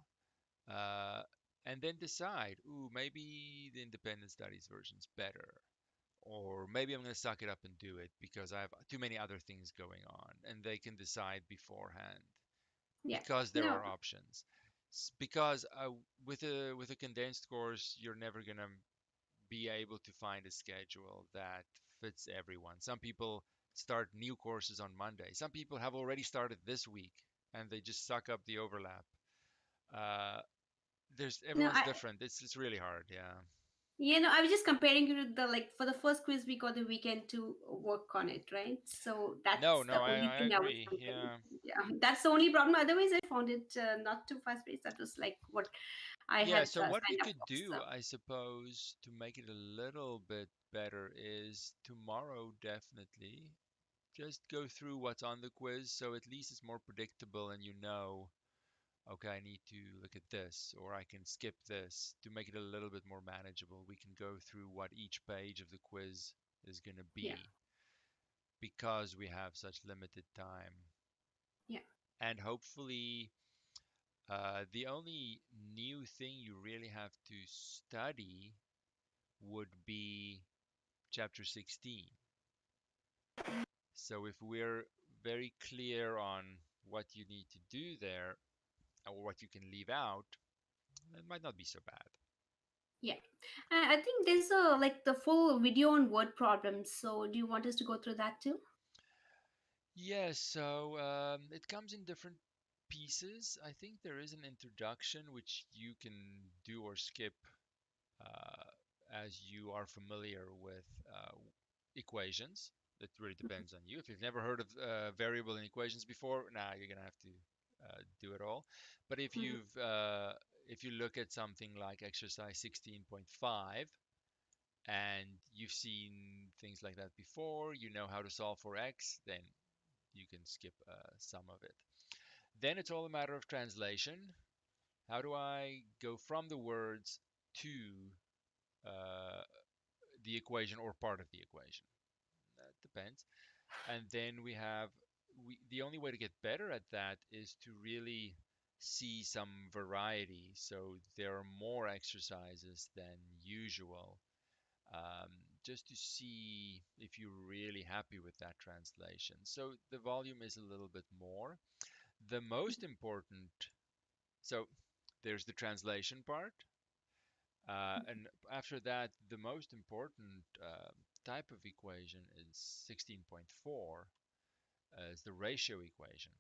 uh, and then decide, ooh, maybe the independent studies version's better. or maybe I'm going to suck it up and do it because I have too many other things going on, and they can decide beforehand Yeah. because there No. are options. Because with a condensed course, you're never going to be able to find a schedule that fits everyone. Some people start new courses on Monday. Some people have already started this week and they just suck up the overlap. Uh, there's No. everyone's different. It's really hard. Yeah. I was just comparing it with the like for the first quiz we got the weekend to work on it, right? So No, that's no, the only I thing I was agree. comparing. Yeah. Yeah, that's the only problem. Otherwise, I found it not too fast paced. That was like what I Yeah, had so what we signed up could for. So do, I suppose, to make it a little bit better is tomorrow definitely just go through what's on the quiz so at least it's more predictable and you know, okay, I need to look at this or I can skip this to make it a little bit more manageable. We can go through what each page of the quiz is going to yeah, be because we have such limited time. yeah. And hopefully, the only new thing you really have to study would be chapter 16. So if we're very clear on what you need to do there or what you can leave out, it might not be so bad. Yeah. I think there's a like the full video on word problems. So do you want us to go through that too? Yes, so it comes in different pieces. I think there is an introduction which you can do or skip uh, as you are familiar with equations. It really Mhm. depends on you. If you've never heard of variable and equations before, now you're gonna have to do it all. But Mhm. if you look at something like exercise 16.5 and you've seen things like that before, you know how to solve for x, then you can skip some of it. Then it's all a matter of translation. How do I go from the words to uh, the equation or part of the equation? That depends. And then the only way to get better at that is to really see some variety. So there are more exercises than usual, um, just to see if you're really happy with that translation. So the volume is a little bit more. The most important, so there's the translation part. And after that, the most important type of equation is 16.4 is the ratio equation,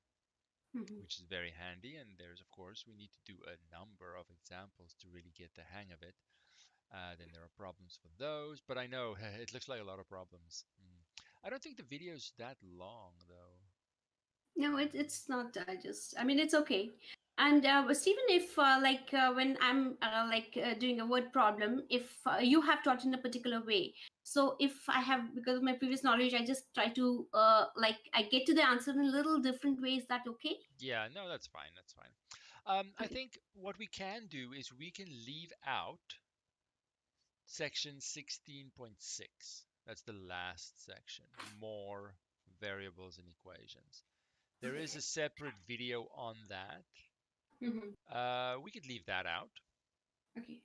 Mhm. which is very handy. And there's, of course, we need to do a number of examples to really get the hang of it. Then there are problems for those, but I know it looks like a lot of problems. I don't think the video's that long, though. No, it's not just. I mean, it's okay. And Stephen, if when I'm doing a word problem, if you have taught in a particular way, so if I have because of my previous knowledge, I just try to I get to the answer in a little different way. Is that okay? Yeah, no, that's fine. That's fine. I Okay. think what we can do is we can leave out section 16.6. That's the last section. More variables and equations. There is Okay. a separate video on that. Hmm. We could leave that out. Okay.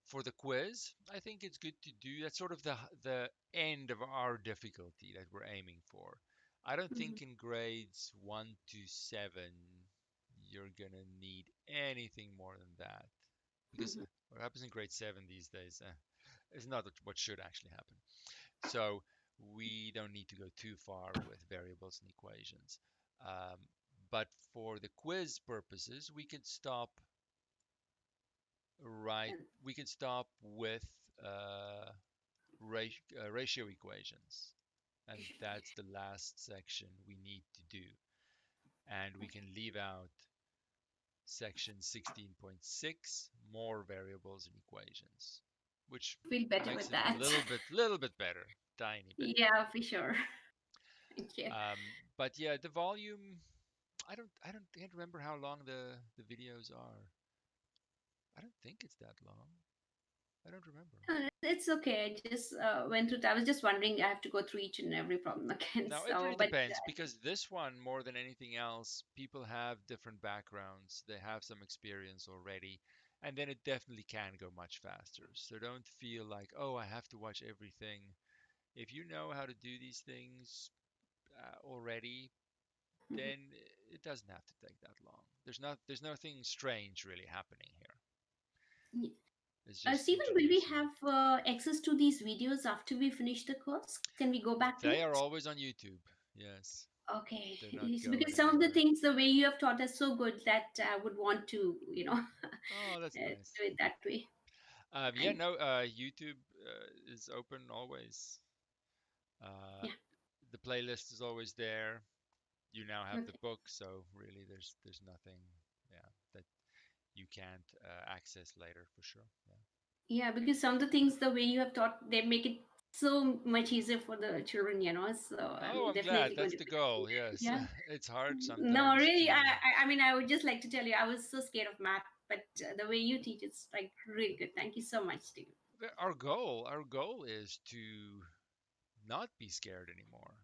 For the quiz, I think it's good to do that's sort of the end of our difficulty that we're aiming for. I don't Hmm. think in grades 1 to 7 you're gonna need anything more than that because Hmm. what happens in grade 7 these days is not what should actually happen. So we don't need to go too far with variables and equations. Um, but for the quiz purposes, right. We could stop with uh, ratio equations, and that's the last section we need to do. And we can Okay. leave out section 16.6, more variables and equations, which Feel better makes with it a that. little bit better, tiny bit. Yeah, for sure. Thank you. But yeah, the volume. Can't remember how long the videos are. I don't think it's that long. I don't remember. It's okay. I just went through. I was just wondering. I have to go through each and every problem again. Now, it So, really but depends because this one, more than anything else, people have different backgrounds. They have some experience already, and then it definitely can go much faster. So don't feel like, oh, I have to watch everything. If you know how to do these things already, Mhm. then it doesn't have to take that long. There's nothing strange really happening here. Yeah. It's just Stephen, will we introducing. have access to these videos after we finish the course? Can we go back to They are it? always on YouTube. Yes, Okay, they're not it's going because some of the anywhere. things, the way you have taught us so good that I would want to, Oh, that's nice. do it that way. Yeah, And no, YouTube is open always. Uh, yeah, the playlist is always there. You now have the okay. book, so really there's nothing, yeah, that you can't access later for sure. Yeah. Yeah, because some of the things, the way you have taught, they make it so much easier for the children, So Oh, I'm I'm glad. definitely going That's to the be goal. taking it. Yes. Yeah. It's hard No, sometimes really, to. I mean, I would just like to tell you, I was so scared of math, but the way you teach, it's like really good. Thank you so much, Steve. Our goal is to not be scared anymore.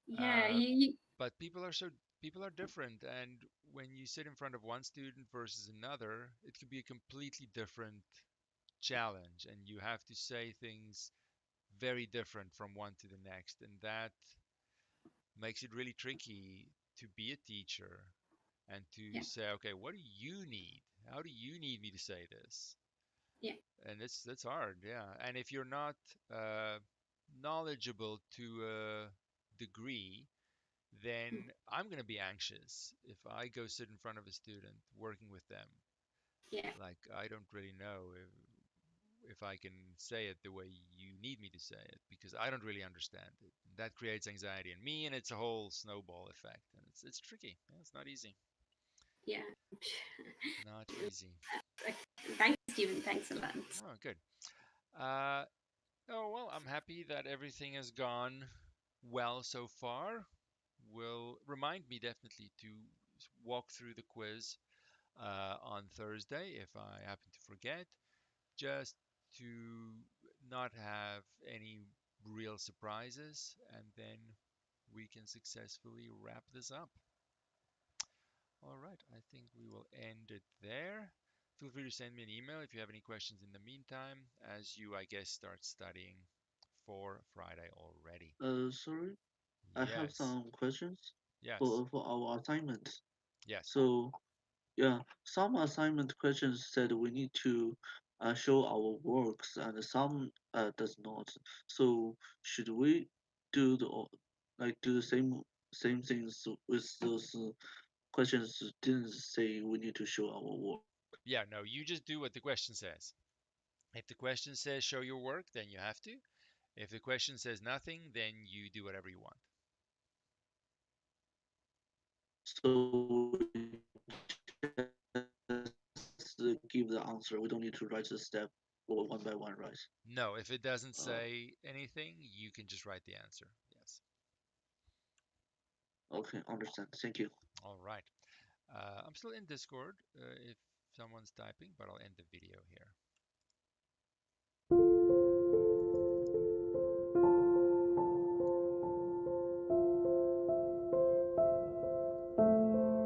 Yeah, Uh, but people are different, and when you sit in front of one student versus another, it could be a completely different challenge, and you have to say things very different from one to the next, and that makes it really tricky to be a teacher and to yeah, say, okay, what do you need? How do you need me to say this? yeah, And that's hard, yeah. And if you're not uh, knowledgeable to a degree, then mm, I'm going to be anxious if I go sit in front of a student working with them. yeah, Like, I don't really know if I can say it the way you need me to say it because I don't really understand it. That creates anxiety in me, and it's a whole snowball effect, and it's tricky. Yeah, it's not easy. yeah. Not easy. Like, thanks, Stephen. Thanks a lot. Oh, good. Uh, oh well, I'm happy that everything has gone well so far. Will remind me definitely to walk through the quiz on Thursday if I happen to forget, just to not have any real surprises, and then we can successfully wrap this up. All right, I think we will end it there. Feel free to send me an email if you have any questions in the meantime, as you, I guess, start studying for Friday already. Sorry, I have Yes, some questions yes, for our assignment. yes. So yeah, some assignment questions said we need to show our works, and some does not. So should we do do the same things with those questions didn't say we need to show our work? Yeah, no, you just do what the question says. If the question says show your work, then you have to. If the question says nothing, then you do whatever you want. So we just give the answer. We don't need to write the step one by one, right? No, if it doesn't Uh, say anything, you can just write the answer. Yes. okay, understand. Thank you. All right. I'm still in Discord if someone's typing, but I'll end the video here.